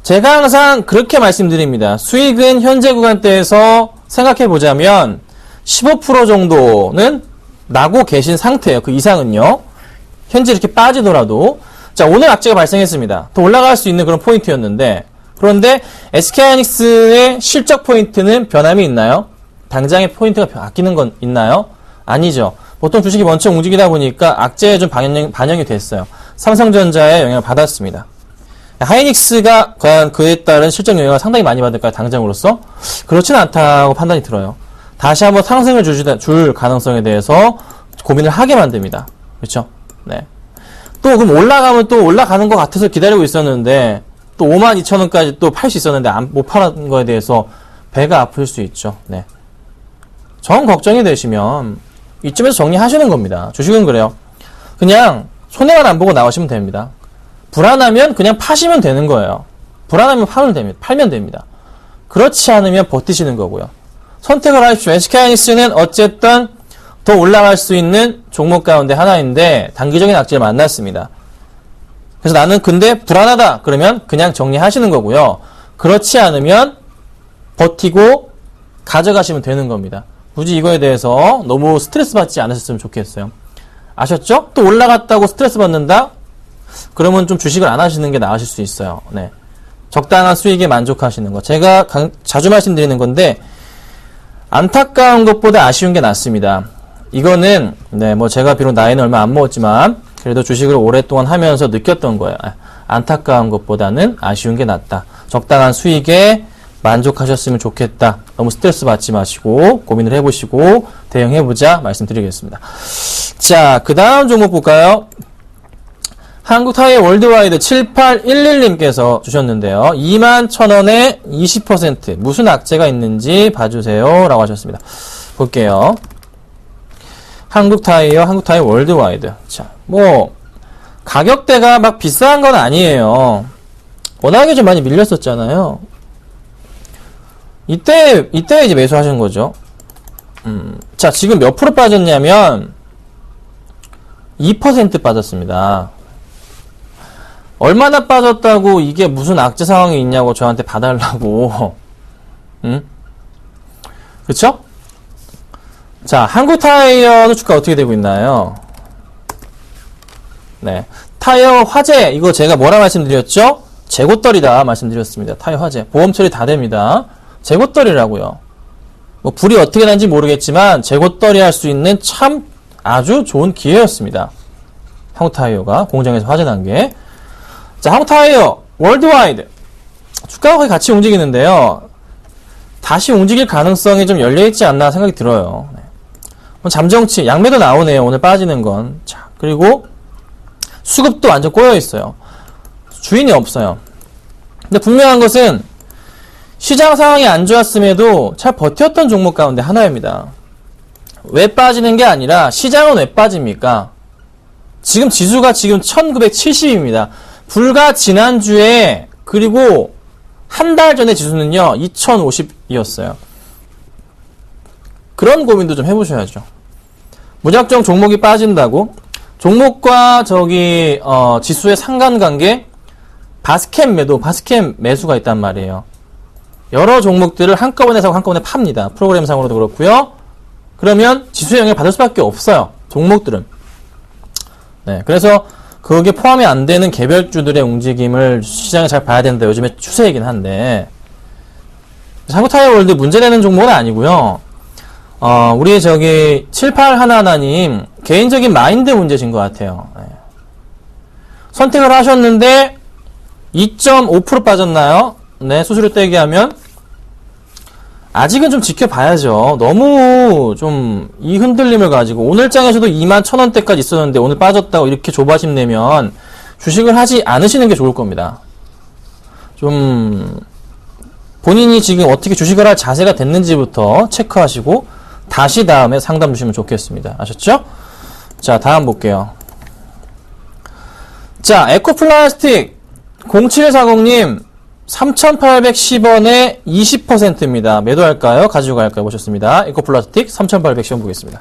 제가 항상 그렇게 말씀드립니다. 수익은 현재 구간대에서 생각해 보자면 15% 정도는 나고 계신 상태예요. 그 이상은요. 현재 이렇게 빠지더라도. 자, 오늘 악재가 발생했습니다. 더 올라갈 수 있는 그런 포인트였는데, 그런데 SK하이닉스의 실적 포인트는 변함이 있나요? 당장의 포인트가 바뀌는 건 있나요? 아니죠. 보통 주식이 먼저 움직이다 보니까 악재에 좀 반영이 됐어요. 삼성전자의 영향을 받았습니다. 하이닉스가 과연 그에 따른 실적 영향을 상당히 많이 받을까요? 당장으로서? 그렇지는 않다고 판단이 들어요. 다시 한번 상승을 줄 가능성에 대해서 고민을 하게 만듭니다. 그렇죠? 네. 또 그럼 올라가면 또 올라가는 것 같아서 기다리고 있었는데 또 52,000원까지 또 팔 수 있었는데 못 팔은 거에 대해서 배가 아플 수 있죠. 네. 정 걱정이 되시면 이쯤에서 정리하시는 겁니다. 주식은 그래요. 그냥 손해만 안 보고 나오시면 됩니다. 불안하면 그냥 파시면 되는 거예요. 불안하면 팔면 됩니다. 그렇지 않으면 버티시는 거고요. 선택을 하십시오. SK하이닉스는 어쨌든 더 올라갈 수 있는 종목 가운데 하나인데 단기적인 악재를 만났습니다. 그래서 나는 근데 불안하다 그러면 그냥 정리하시는 거고요. 그렇지 않으면 버티고 가져가시면 되는 겁니다. 굳이 이거에 대해서 너무 스트레스 받지 않으셨으면 좋겠어요. 아셨죠? 또 올라갔다고 스트레스 받는다? 그러면 좀 주식을 안 하시는 게 나으실 수 있어요. 네. 적당한 수익에 만족하시는 거. 제가 자주 말씀드리는 건데 안타까운 것보다 아쉬운 게 낫습니다. 이거는 네, 뭐 제가 비록 나이는 얼마 안 먹었지만 그래도 주식을 오랫동안 하면서 느꼈던 거예요. 안타까운 것보다는 아쉬운 게 낫다. 적당한 수익에 만족하셨으면 좋겠다. 너무 스트레스 받지 마시고 고민을 해보시고 대응해보자 말씀드리겠습니다. 자, 그 다음 종목 볼까요? 한국타이어 월드와이드 7811님께서 주셨는데요. 21,000원에 20% 무슨 악재가 있는지 봐주세요 라고 하셨습니다. 볼게요. 한국타이어 월드와이드. 자, 뭐 가격대가 막 비싼 건 아니에요. 워낙에 좀 많이 밀렸었잖아요. 이때 이제 매수하신 거죠. 자, 지금 몇 프로 빠졌냐면 2% 빠졌습니다. 얼마나 빠졌다고 이게 무슨 악재 상황이 있냐고 저한테 봐달라고. 그쵸? 자, 한국타이어는 주가 어떻게 되고 있나요? 네. 타이어 화재, 이거 제가 뭐라 말씀드렸죠? 재고떨이다 말씀드렸습니다. 타이어 화재. 보험 처리 다 됩니다. 재고떨이라고요. 뭐 불이 어떻게 난지 모르겠지만 재고떨이 할 수 있는 참 아주 좋은 기회였습니다. 한국타이어가 공장에서 화재 난 게. 자, 한국타이어 월드와이드 주가가 거의 같이 움직이는데요. 다시 움직일 가능성이 좀 열려있지 않나 생각이 들어요. 네. 잠정치, 양매도 나오네요. 오늘 빠지는 건. 자, 그리고 수급도 완전 꼬여있어요. 주인이 없어요. 근데 분명한 것은 시장 상황이 안 좋았음에도 잘 버텼던 종목 가운데 하나입니다. 왜 빠지는 게 아니라 시장은 왜 빠집니까? 지금 지수가 지금 1970입니다. 불과 지난주에 그리고 한 달 전에 지수는요 2050이었어요. 그런 고민도 좀 해보셔야죠. 무작정 종목이 빠진다고 종목과 지수의 상관관계 바스켓 매수가 있단 말이에요. 여러 종목들을 한꺼번에 사고 한꺼번에 팝니다. 프로그램상으로도 그렇고요. 그러면 지수의 영향을 받을 수밖에 없어요. 종목들은. 네, 그래서 그게 포함이 안 되는 개별주들의 움직임을 시장에 잘 봐야 된다. 요즘에 추세이긴 한데 한국타이어월드 문제되는 종목은 아니고요. 우리 7811님 개인적인 마인드 문제신 것 같아요. 네. 선택을 하셨는데 2.5% 빠졌나요? 네, 수수료 떼기 하면 아직은 좀 지켜봐야죠. 너무 좀 이 흔들림을 가지고 오늘장에서도 21,000원대까지 있었는데 오늘 빠졌다고 이렇게 조바심 내면 주식을 하지 않으시는 게 좋을 겁니다. 좀 본인이 지금 어떻게 주식을 할 자세가 됐는지부터 체크하시고 다시 다음에 상담 주시면 좋겠습니다. 아셨죠? 자, 다음 볼게요. 자, 에코플라스틱 0740님 3,810원에 20%입니다. 매도할까요? 가지고 갈까요? 보셨습니다. 에코플라스틱 3,810원 보겠습니다.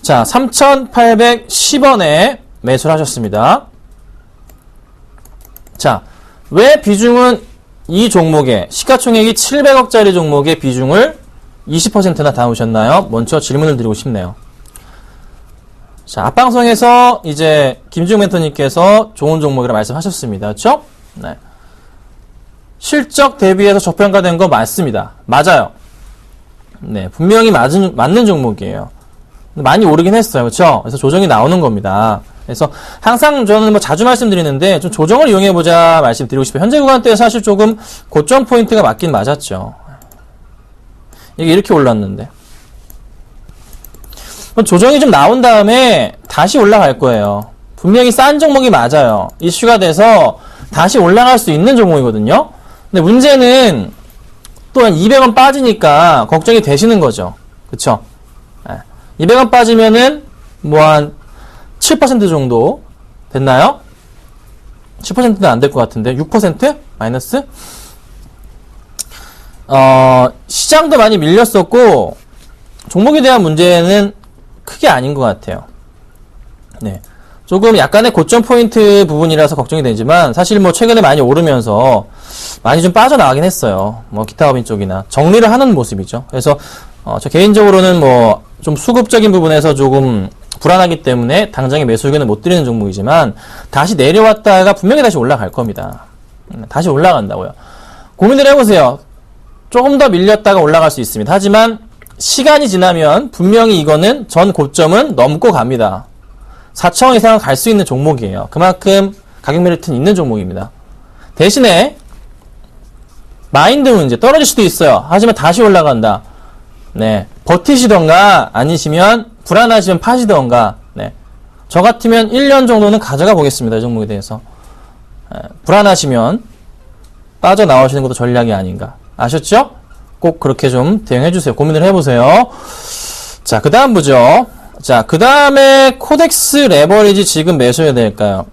자, 3,810원에 매수를 하셨습니다. 자, 왜 비중은 이 종목에 시가총액이 700억짜리 종목의 비중을 20%나 담으셨나요? 먼저 질문을 드리고 싶네요. 자, 앞방송에서 이제 김지웅 멘토님께서 좋은 종목이라 말씀하셨습니다. 그렇죠? 네. 실적 대비해서 저평가된 거 맞습니다. 맞아요. 네, 분명히 맞는 종목이에요. 많이 오르긴 했어요. 그렇죠? 그래서 조정이 나오는 겁니다. 그래서 항상 저는 뭐 자주 말씀드리는데 좀 조정을 이용해보자 말씀드리고 싶어요. 현재 구간대에 사실 조금 고점 포인트가 맞긴 맞았죠. 이게 이렇게 올랐는데. 조정이 좀 나온 다음에 다시 올라갈 거예요. 분명히 싼 종목이 맞아요. 이슈가 돼서 다시 올라갈 수 있는 종목이거든요. 근데 문제는 또 한 200원 빠지니까 걱정이 되시는 거죠. 그쵸? 200원 빠지면은 뭐 한 7% 정도 됐나요? 7%는 안 될 것 같은데 6%? 마이너스? 시장도 많이 밀렸었고 종목에 대한 문제는 크게 아닌 것 같아요. 네. 조금 약간의 고점 포인트 부분이라서 걱정이 되지만 사실 뭐 최근에 많이 오르면서 많이 좀 빠져나가긴 했어요. 뭐 기타 법인 쪽이나 정리를 하는 모습이죠. 그래서 저 개인적으로는 뭐 좀 수급적인 부분에서 조금 불안하기 때문에 당장의 매수 의견을 못 드리는 종목이지만 다시 내려왔다가 분명히 다시 올라갈 겁니다. 다시 올라간다고요. 고민을 해보세요. 조금 더 밀렸다가 올라갈 수 있습니다. 하지만 시간이 지나면 분명히 이거는 전 고점은 넘고 갑니다. 4,000원 이상은 갈 수 있는 종목이에요. 그만큼 가격 메리트는 있는 종목입니다. 대신에 마인드 문제 떨어질 수도 있어요. 하지만 다시 올라간다. 네, 버티시던가 아니시면 불안하시면 파시던가. 네, 저 같으면 1년 정도는 가져가 보겠습니다. 이 종목에 대해서. 불안하시면 빠져나오시는 것도 전략이 아닌가. 아셨죠? 꼭 그렇게 좀 대응해 주세요. 고민을 해보세요. 자, 그 다음 보죠. 자, 그 다음에 코덱스 레버리지 지금 매수해야 될까요?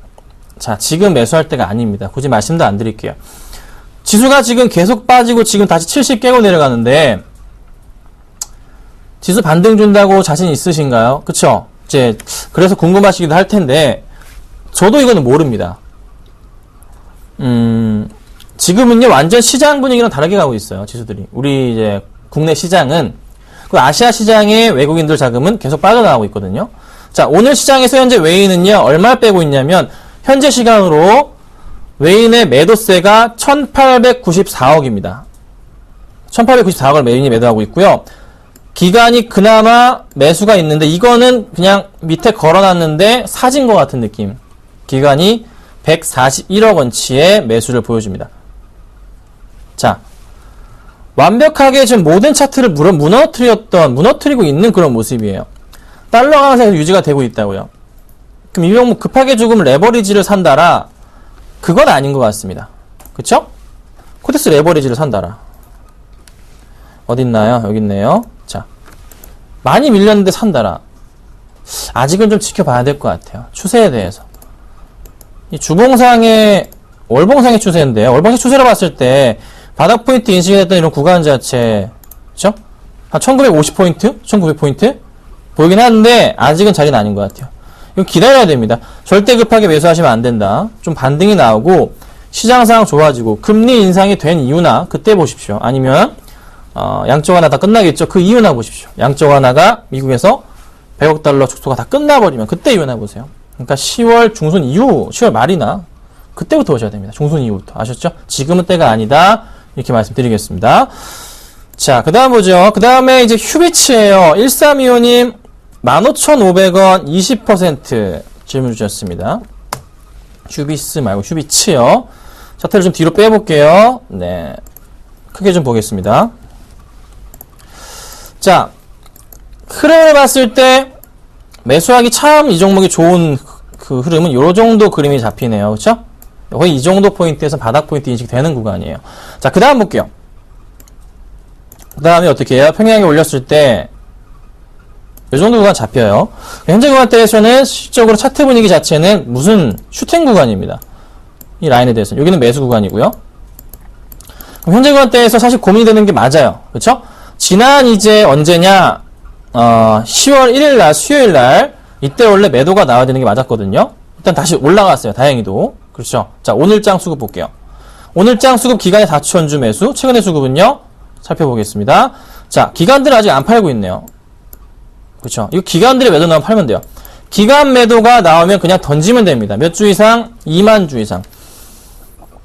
자, 지금 매수할 때가 아닙니다. 굳이 말씀도 안 드릴게요. 지수가 지금 계속 빠지고 지금 다시 70 깨고 내려가는데 지수 반등 준다고 자신 있으신가요? 그쵸? 이제 그래서 궁금하시기도 할 텐데 저도 이거는 모릅니다. 지금은요 완전 시장 분위기랑 다르게 가고 있어요. 지수들이. 우리 이제 국내 시장은 그 아시아 시장의 외국인들 자금은 계속 빠져나가고 있거든요. 자, 오늘 시장에서 현재 외인은요 얼마 빼고 있냐면 현재 시간으로 외인의 매도세가 1894억입니다. 1894억을 외인이 매도하고 있고요. 기간이 그나마 매수가 있는데 이거는 그냥 밑에 걸어놨는데 사진 것 같은 느낌. 기간이 141억 원치의 매수를 보여줍니다. 자, 완벽하게 지금 모든 차트를 무너뜨리고 있는 그런 모습이에요. 달러 강세가 유지가 되고 있다고요. 그럼 이 종목 급하게 조금 레버리지를 산다라? 그건 아닌 것 같습니다. 그쵸? 코덱스 레버리지를 산다라. 어딨나요? 여기 있네요. 자, 많이 밀렸는데 산다라. 아직은 좀 지켜봐야 될 것 같아요. 추세에 대해서. 이 주봉상의 월봉상의 추세인데요. 월봉상 추세로 봤을 때 바닥 포인트 인식이 됐던 이런 구간 자체, 그쵸? 한 1950포인트? 1900포인트? 보이긴 하는데 아직은 자리는 아닌 것 같아요. 이거 기다려야 됩니다. 절대 급하게 매수하시면 안 된다. 좀 반등이 나오고 시장 상황 좋아지고 금리 인상이 된 이유나 그때 보십시오. 아니면 양적 완화 다 끝나겠죠. 그 이유나 보십시오. 양적 완화가 미국에서 100억 달러 축소가 다 끝나버리면 그때 이유나 보세요. 그러니까 10월 중순 이후 10월 말이나 그때부터 오셔야 됩니다. 중순 이후부터. 아셨죠? 지금은 때가 아니다. 이렇게 말씀드리겠습니다. 자, 그 다음 보죠. 그 다음에 이제 휴비츠예요. 1325님 15,500원 20% 질문 주셨습니다. 휴비스 말고 휴비츠요. 차트를 좀 뒤로 빼볼게요. 네, 크게 좀 보겠습니다. 자, 흐름을 봤을 때 매수하기 참 이 종목이 좋은 그 흐름은 요 정도 그림이 잡히네요. 그쵸? 거의 이 정도 포인트에서 바닥 포인트 인식되는 구간이에요. 자, 그 다음 볼게요. 그 다음에 어떻게 해요? 평행하게 올렸을 때 이 정도 구간 잡혀요. 현재 구간대에서는 실질적으로 차트 분위기 자체는 무슨 슈팅 구간입니다. 이 라인에 대해서는. 여기는 매수 구간이고요. 그럼 현재 구간대에서 사실 고민이 되는 게 맞아요. 그쵸? 지난 이제 언제냐? 10월 1일 날 수요일 날 이때 원래 매도가 나와야 되는 게 맞았거든요. 일단 다시 올라갔어요. 다행히도. 그렇죠? 자, 오늘장 수급 볼게요. 오늘장 수급 기간의 4,000주 매수. 최근의 수급은요? 살펴보겠습니다. 자, 기관들은 아직 안 팔고 있네요. 그렇죠? 이거 기관들의 매도 나오면 팔면 돼요. 기관 매도가 나오면 그냥 던지면 됩니다. 몇 주 이상? 2만 주 이상.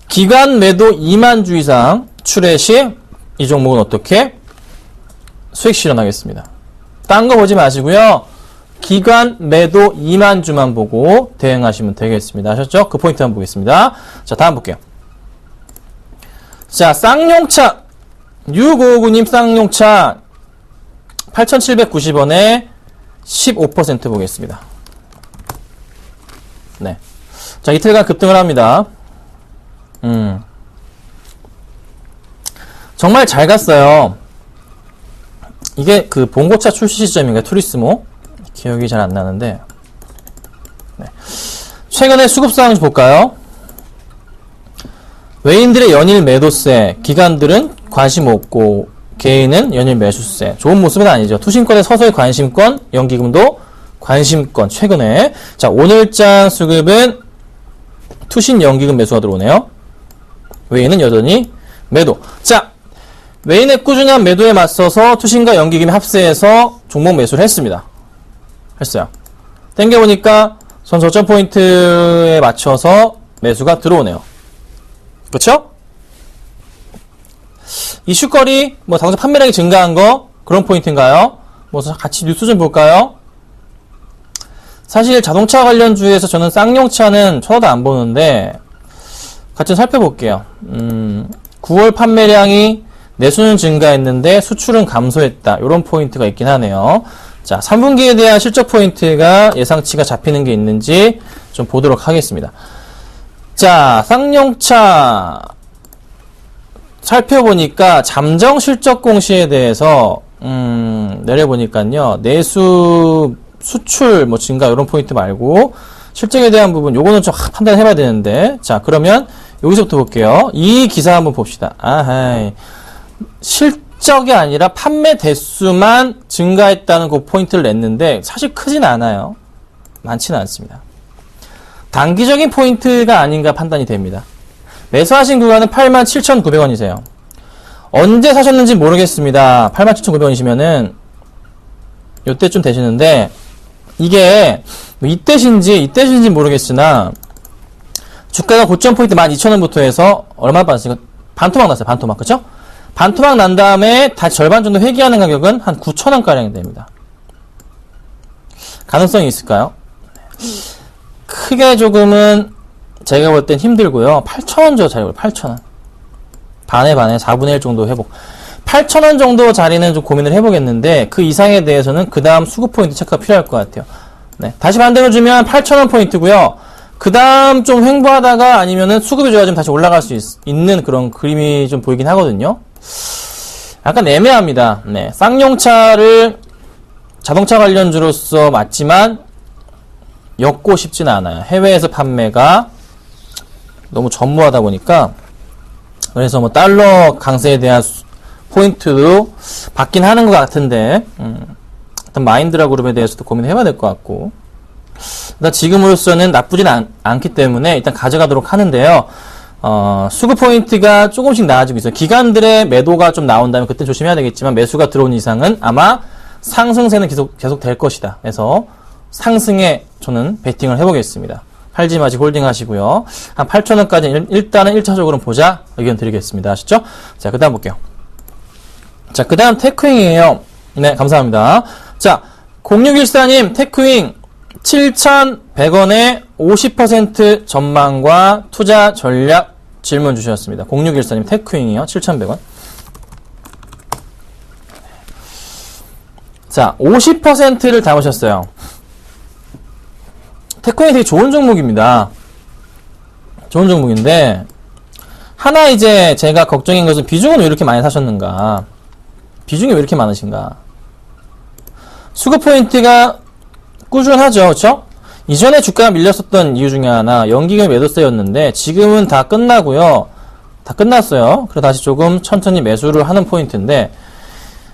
기관 매도 2만 주 이상 출회 시 이 종목은 어떻게? 수익 실현하겠습니다. 딴 거 보지 마시고요. 기관 매도 2만 주만 보고 대응하시면 되겠습니다. 아셨죠? 그 포인트 한번 보겠습니다. 자, 다음 볼게요. 자, 쌍용차 6559님 쌍용차 8,790원에 15% 보겠습니다. 네. 자, 이틀간 급등을 합니다. 정말 잘 갔어요. 이게 그 봉고차 출시 시점인가요? 투리스모? 기억이 잘 안 나는데. 네. 최근에 수급사항 좀 볼까요? 외인들의 연일 매도세, 기관들은 관심 없고, 개인은 연일 매수세. 좋은 모습은 아니죠. 투신권의 서서히 관심권, 연기금도 관심권. 최근에. 자, 오늘장 수급은 투신 연기금 매수가 들어오네요. 외인은 여전히 매도. 자, 외인의 꾸준한 매도에 맞서서 투신과 연기금이 합세해서 종목 매수를 했습니다. 했어요. 땡겨보니까 선 저점 포인트에 맞춰서 매수가 들어오네요. 그렇죠? 이슈거리, 뭐 당초 판매량이 증가한 거 그런 포인트인가요? 뭐 같이 뉴스 좀 볼까요? 사실 자동차 관련주에서 저는 쌍용차는 쳐다도 안 보는데 같이 살펴볼게요. 9월 판매량이 내수는 증가했는데 수출은 감소했다. 이런 포인트가 있긴 하네요. 자, 3분기에 대한 실적 포인트가 예상치가 잡히는 게 있는지 좀 보도록 하겠습니다. 자, 쌍용차 살펴보니까 잠정 실적 공시에 대해서 내려보니까요. 내수, 수출 뭐 증가 이런 포인트 말고 실적에 대한 부분 요거는 좀 판단해 봐야 되는데. 자, 그러면 여기서부터 볼게요. 이 기사 한번 봅시다. 아하이. 실적이 아니라 판매 대수만 증가했다는 그 포인트를 냈는데 사실 크진 않아요. 많지는 않습니다. 단기적인 포인트가 아닌가 판단이 됩니다. 매수하신 구간은 87,900원이세요. 언제 사셨는지 모르겠습니다. 87,900원이시면은 요때쯤 되시는데 이게 뭐 이때신지 모르겠으나 주가가 고점 포인트 12,000원부터 해서 얼마 받았어요? 반토막 났어요. 반토막. 그쵸? 반토막 난 다음에 다시 절반 정도 회귀하는 가격은 한 9,000원가량이 됩니다. 가능성이 있을까요? 크게 조금은 제가 볼 땐 힘들고요. 8,000원 정도 자리고요. 8,000원. 반에 4분의 1 정도 회복. 8,000원 정도 자리는 좀 고민을 해보겠는데 그 이상에 대해서는 그 다음 수급 포인트 체크가 필요할 것 같아요. 네. 다시 반등을 주면 8,000원 포인트고요. 그 다음 좀 횡보하다가 아니면은 수급이 좋아지면 다시 올라갈 수 있는 그런 그림이 좀 보이긴 하거든요. 약간 애매합니다. 네. 쌍용차를 자동차 관련주로서 맞지만 엮고 싶지는 않아요. 해외에서 판매가 너무 전무하다 보니까 그래서 뭐 달러 강세에 대한 포인트도 받긴 하는 것 같은데 어떤 마인드라 그룹에 대해서도 고민해봐야 될 것 같고 일단 지금으로서는 나쁘진 않기 때문에 일단 가져가도록 하는데요. 수급 포인트가 조금씩 나아지고 있어요. 기관들의 매도가 좀 나온다면 그때 조심해야 되겠지만 매수가 들어오는 이상은 아마 상승세는 계속 될 것이다. 그래서 상승에 저는 베팅을 해보겠습니다. 팔지 마시 홀딩 하시고요. 한 8,000원까지 일단은 1차적으로 보자 의견 드리겠습니다. 아시죠? 자, 그 다음 볼게요. 자, 그 다음 테크윙이에요. 네, 감사합니다. 자, 0614님 테크윙 7,100원에 50% 전망과 투자 전략 질문 주셨습니다. 0614님 테크윙이요. 7,100원. 자, 50%를 담으셨어요. 테크윙이 되게 좋은 종목입니다. 좋은 종목인데 하나 이제 제가 걱정인 것은 비중은 왜 이렇게 많이 사셨는가? 비중이 왜 이렇게 많으신가? 수급 포인트가 꾸준하죠. 그렇죠? 이전에 주가가 밀렸었던 이유 중에 하나 연기금 매도세였는데 지금은 다 끝나고요. 다 끝났어요. 그래서 다시 조금 천천히 매수를 하는 포인트인데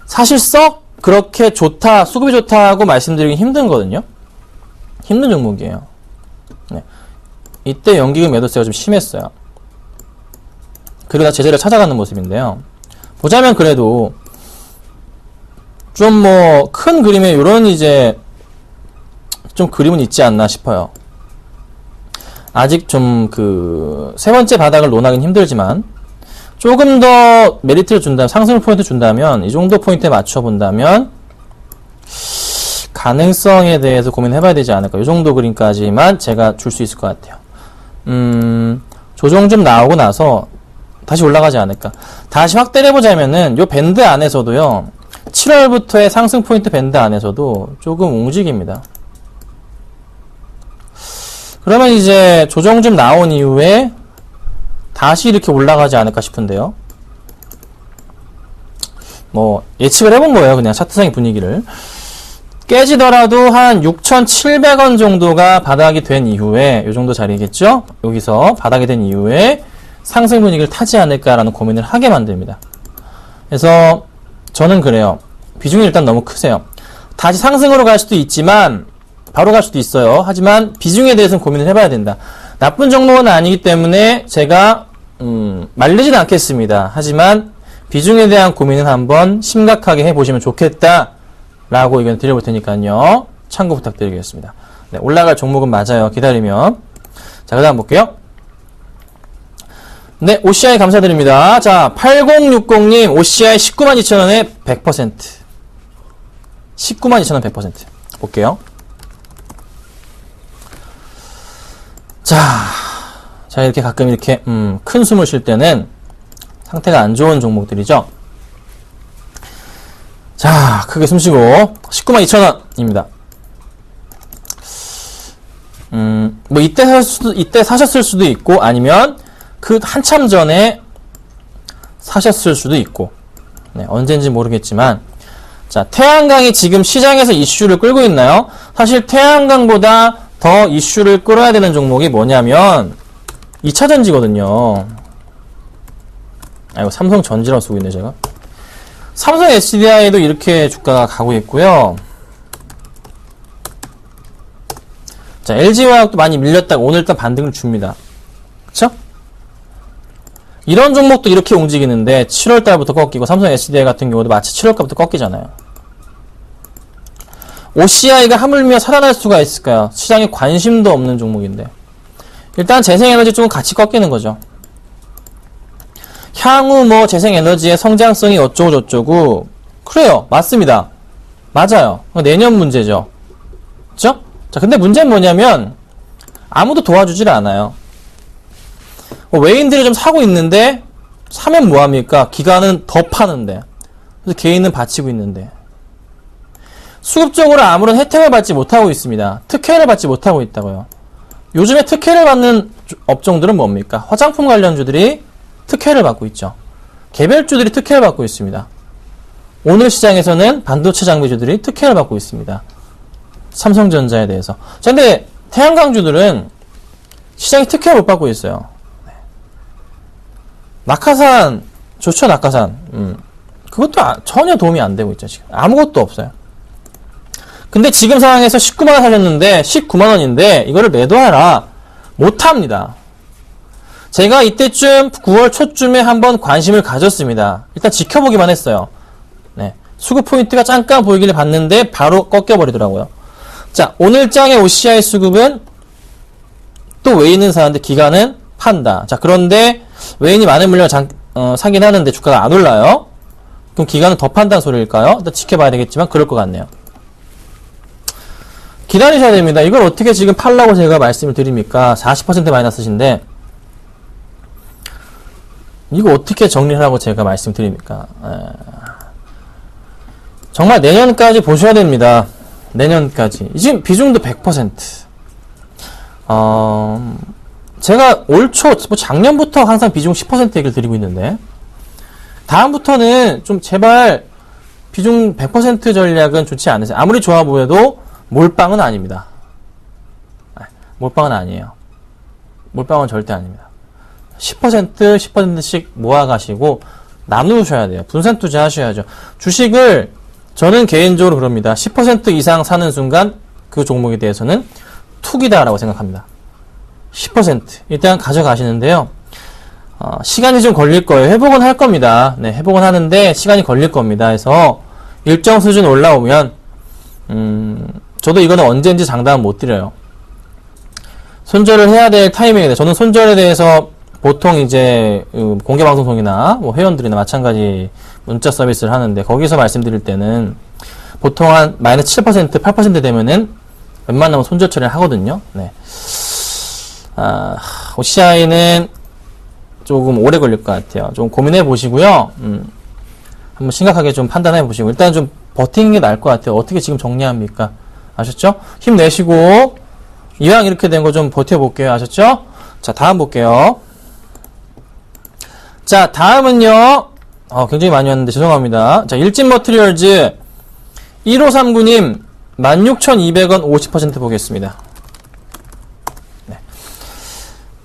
사실 썩 그렇게 좋다, 수급이 좋다고 말씀드리긴 힘든거든요. 힘든 종목이에요. 네. 이때 연기금 매도세가 좀 심했어요. 그리고 다 제자리를 찾아가는 모습인데요. 보자면 그래도 좀 뭐 큰 그림에 요런 이제 좀 그림은 있지 않나 싶어요. 아직 좀 그 세 번째 바닥을 논하기는 힘들지만 조금 더 메리트를 준다면, 상승 포인트 준다면, 이 정도 포인트에 맞춰본다면, 가능성에 대해서 고민해봐야 되지 않을까. 이 정도 그림까지만 제가 줄 수 있을 것 같아요. 조정 좀 나오고 나서 다시 올라가지 않을까. 다시 확대를 해보자면은, 요 밴드 안에서도요, 7월부터의 상승 포인트 밴드 안에서도 조금 움직입니다. 그러면 이제 조정 좀 나온 이후에 다시 이렇게 올라가지 않을까 싶은데요. 뭐 예측을 해본 거예요. 그냥 차트상의 분위기를. 깨지더라도 한 6,700원 정도가 바닥이 된 이후에 이 정도 자리겠죠? 여기서 바닥이 된 이후에 상승 분위기를 타지 않을까라는 고민을 하게 만듭니다. 그래서 저는 그래요. 비중이 일단 너무 크세요. 다시 상승으로 갈 수도 있지만 바로 갈 수도 있어요. 하지만 비중에 대해서는 고민을 해봐야 된다. 나쁜 종목은 아니기 때문에 제가 말리진 않겠습니다. 하지만 비중에 대한 고민은 한번 심각하게 해보시면 좋겠다 라고 의견 드려볼 테니까요. 참고 부탁드리겠습니다. 네, 올라갈 종목은 맞아요. 기다리면. 자, 그 다음 볼게요. 네, OCI 감사드립니다. 자, 8060님, OCI 192,000원에 100%. 192,000원 100%. 볼게요. 자, 이렇게 가끔 이렇게, 큰 숨을 쉴 때는 상태가 안 좋은 종목들이죠. 자, 크게 숨 쉬고, 192,000원입니다. 뭐, 이때 사셨을 수도 있고, 아니면, 그 한참 전에 사셨을 수도 있고, 네, 언젠지 모르겠지만, 자, 태양광이 지금 시장에서 이슈를 끌고 있나요? 사실 태양광보다 더 이슈를 끌어야 되는 종목이 뭐냐면 2차전지거든요. 아이고, 삼성 전지라고 쓰고 있네 제가. 삼성 SDI도 이렇게 주가가 가고 있고요. 자, LG화학도 많이 밀렸다가 오늘 일단 반등을 줍니다. 그쵸? 이런 종목도 이렇게 움직이는데 7월달부터 꺾이고, 삼성 SDI 같은 경우도 마치 7월달부터 꺾이잖아요. OCI가 하물며 살아날 수가 있을까요? 시장에 관심도 없는 종목인데. 일단 재생에너지 쪽은 같이 꺾이는 거죠. 향후 뭐 재생에너지의 성장성이 어쩌고 저쩌고, 그래요. 맞습니다. 맞아요. 내년 문제죠. 그쵸? 자, 근데 문제는 뭐냐면 아무도 도와주질 않아요. 외인들이 좀 사고 있는데 사면 뭐합니까? 기관은 더 파는데, 그래서 개인은 받치고 있는데, 수급적으로 아무런 혜택을 받지 못하고 있습니다. 특혜를 받지 못하고 있다고요. 요즘에 특혜를 받는 업종들은 뭡니까? 화장품 관련주들이 특혜를 받고 있죠. 개별주들이 특혜를 받고 있습니다. 오늘 시장에서는 반도체 장비주들이 특혜를 받고 있습니다. 삼성전자에 대해서. 자, 근데 태양광주들은 시장이 특혜를 못 받고 있어요. 낙하산 좋죠. 낙하산. 그것도 전혀 도움이 안 되고 있죠. 지금 아무것도 없어요. 근데 지금 상황에서 19만원 살렸는데 19만원인데 이거를 매도하라 못합니다. 제가 이때쯤 9월 초쯤에 한번 관심을 가졌습니다. 일단 지켜보기만 했어요. 네, 수급 포인트가 잠깐 보이길래 봤는데 바로 꺾여버리더라고요. 자, 오늘장의 OCI 수급은 또 외인은 사는데 기관은 판다. 자, 그런데 외인이 많은 물량을 사긴 하는데 주가가 안 올라요. 그럼 기관은 더 판다는 소리일까요? 일단 지켜봐야 되겠지만 그럴 것 같네요. 기다리셔야 됩니다. 이걸 어떻게 지금 팔라고 제가 말씀을 드립니까? 40% 마이너스신데 이거 어떻게 정리를 하고 제가 말씀드립니까? 정말 내년까지 보셔야 됩니다. 내년까지. 지금 비중도 100%. 제가 올 초, 뭐 작년부터 항상 비중 10% 얘기를 드리고 있는데, 다음부터는 좀 제발 비중 100% 전략은 좋지 않으세요. 아무리 좋아 보여도 몰빵은 아닙니다. 몰빵은 아니에요. 몰빵은 절대 아닙니다. 10%, 10%씩 모아가시고 나누셔야 돼요. 분산 투자하셔야죠. 주식을 저는 개인적으로 그럽니다. 10% 이상 사는 순간 그 종목에 대해서는 투기다라고 생각합니다. 10% 일단 가져가시는데요. 시간이 좀 걸릴 거예요. 회복은 할 겁니다. 네, 회복은 하는데 시간이 걸릴 겁니다. 그래서 일정 수준 올라오면 저도 이거는 언제인지 장담은 못 드려요. 손절을 해야 될 타이밍인데, 저는 손절에 대해서 보통 이제 공개방송통이나 뭐 회원들이나 마찬가지 문자 서비스를 하는데 거기서 말씀드릴 때는 보통 한 마이너스 7%, 8% 되면은 웬만하면 손절 처리를 하거든요. 네. OCI는 조금 오래 걸릴 것 같아요. 좀 고민해 보시고요. 한번 심각하게 좀 판단해 보시고 일단 좀 버티는 게 나을 것 같아요. 어떻게 지금 정리합니까? 아셨죠? 힘내시고 이왕 이렇게 된 거 좀 버텨볼게요. 아셨죠? 자, 다음 볼게요. 자, 다음은요. 굉장히 많이 왔는데 죄송합니다. 자, 일진 머티리얼즈 1539님 16,200원 50% 보겠습니다. 네.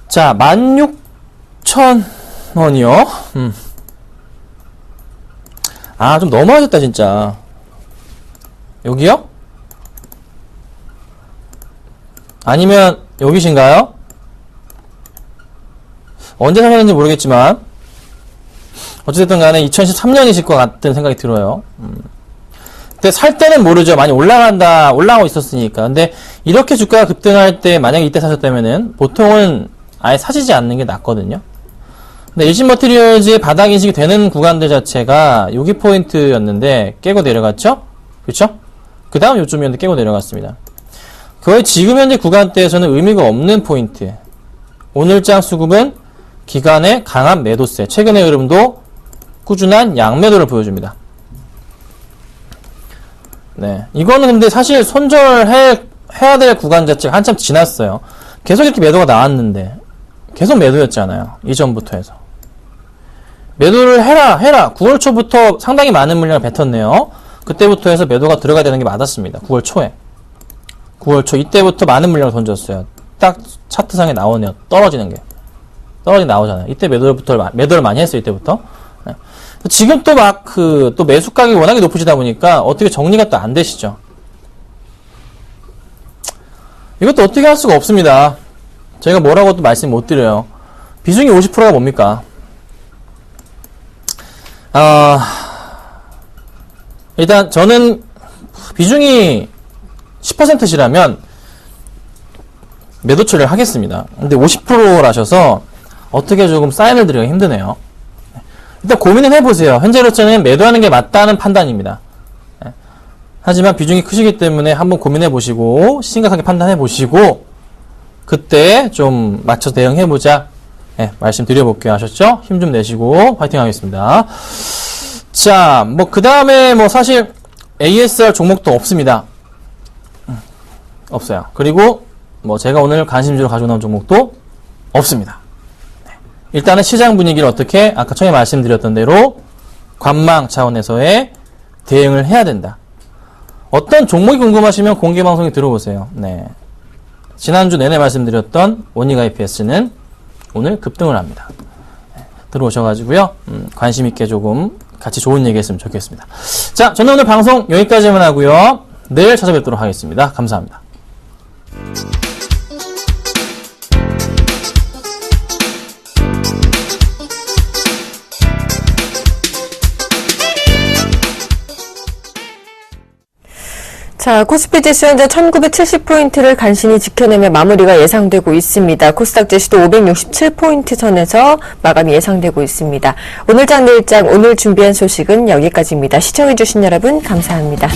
자, 16,000원이요. 좀 너무하셨다 진짜. 여기요? 아니면 여기신가요? 언제 사셨는지 모르겠지만 어쨌든 간에 2013년이실 것 같은 생각이 들어요. 근데 살 때는 모르죠. 많이 올라가고 있었으니까. 근데 이렇게 주가가 급등할 때 만약에 이때 사셨다면은 보통은 아예 사시지 않는 게 낫거든요. 근데 일진 머티리얼즈의 바닥 인식이 되는 구간들 자체가 여기 포인트였는데 깨고 내려갔죠? 그쵸? 그 다음 요쯤이었는데 깨고 내려갔습니다. 거의 지금 현재 구간대에서는 의미가 없는 포인트. 오늘장 수급은 기간의 강한 매도세. 최근의 흐름도 꾸준한 양매도를 보여줍니다. 네. 이거는 근데 사실 손절해야 될 구간 자체가 한참 지났어요. 계속 이렇게 매도가 나왔는데. 계속 매도였잖아요. 이전부터 해서. 매도를 해라. 9월 초부터 상당히 많은 물량을 뱉었네요. 그때부터 해서 매도가 들어가야 되는 게 맞았습니다. 9월 초에. 9월 초 이때부터 많은 물량을 던졌어요. 딱 차트상에 나오네요. 떨어지는 게. 나오잖아요. 이때 매도를 많이 했어요. 이때부터. 네. 지금 또 또 매수 가격이 워낙에 높으시다 보니까 어떻게 정리가 또 안 되시죠. 이것도 어떻게 할 수가 없습니다. 저희가 뭐라고 또 말씀 못 드려요. 비중이 50%가 뭡니까? 일단 저는 비중이 10%시라면 매도 처리를 하겠습니다. 근데 50%라셔서 어떻게 조금 사인을 드리기가 힘드네요. 일단 고민은 해보세요. 현재로서는 매도하는 게 맞다는 판단입니다. 하지만 비중이 크시기 때문에 한번 고민해보시고 심각하게 판단해보시고 그때 좀 맞춰서 대응해보자. 말씀드려볼게요. 아셨죠? 힘 좀 내시고 화이팅 하겠습니다. 자, 그 다음에 사실 ASR 종목도 없습니다. 없어요. 그리고 제가 오늘 관심주로 가지고 나온 종목도 없습니다. 일단은 시장 분위기를 어떻게 아까 처음에 말씀드렸던 대로 관망 차원에서의 대응을 해야 된다. 어떤 종목이 궁금하시면 공개방송에 들어보세요. 네. 지난주 내내 말씀드렸던 원익 IPS는 오늘 급등을 합니다. 들어오셔가지고요. 관심있게 조금 같이 좋은 얘기 했으면 좋겠습니다. 자, 저는 오늘 방송 여기까지만 하고요. 내일 찾아뵙도록 하겠습니다. 감사합니다. 자, 코스피 지수 현재 1970포인트를 간신히 지켜내며 마무리가 예상되고 있습니다. 코스닥 지수도 567포인트 선에서 마감이 예상되고 있습니다. 오늘장 내일장 오늘 준비한 소식은 여기까지입니다. 시청해주신 여러분 감사합니다.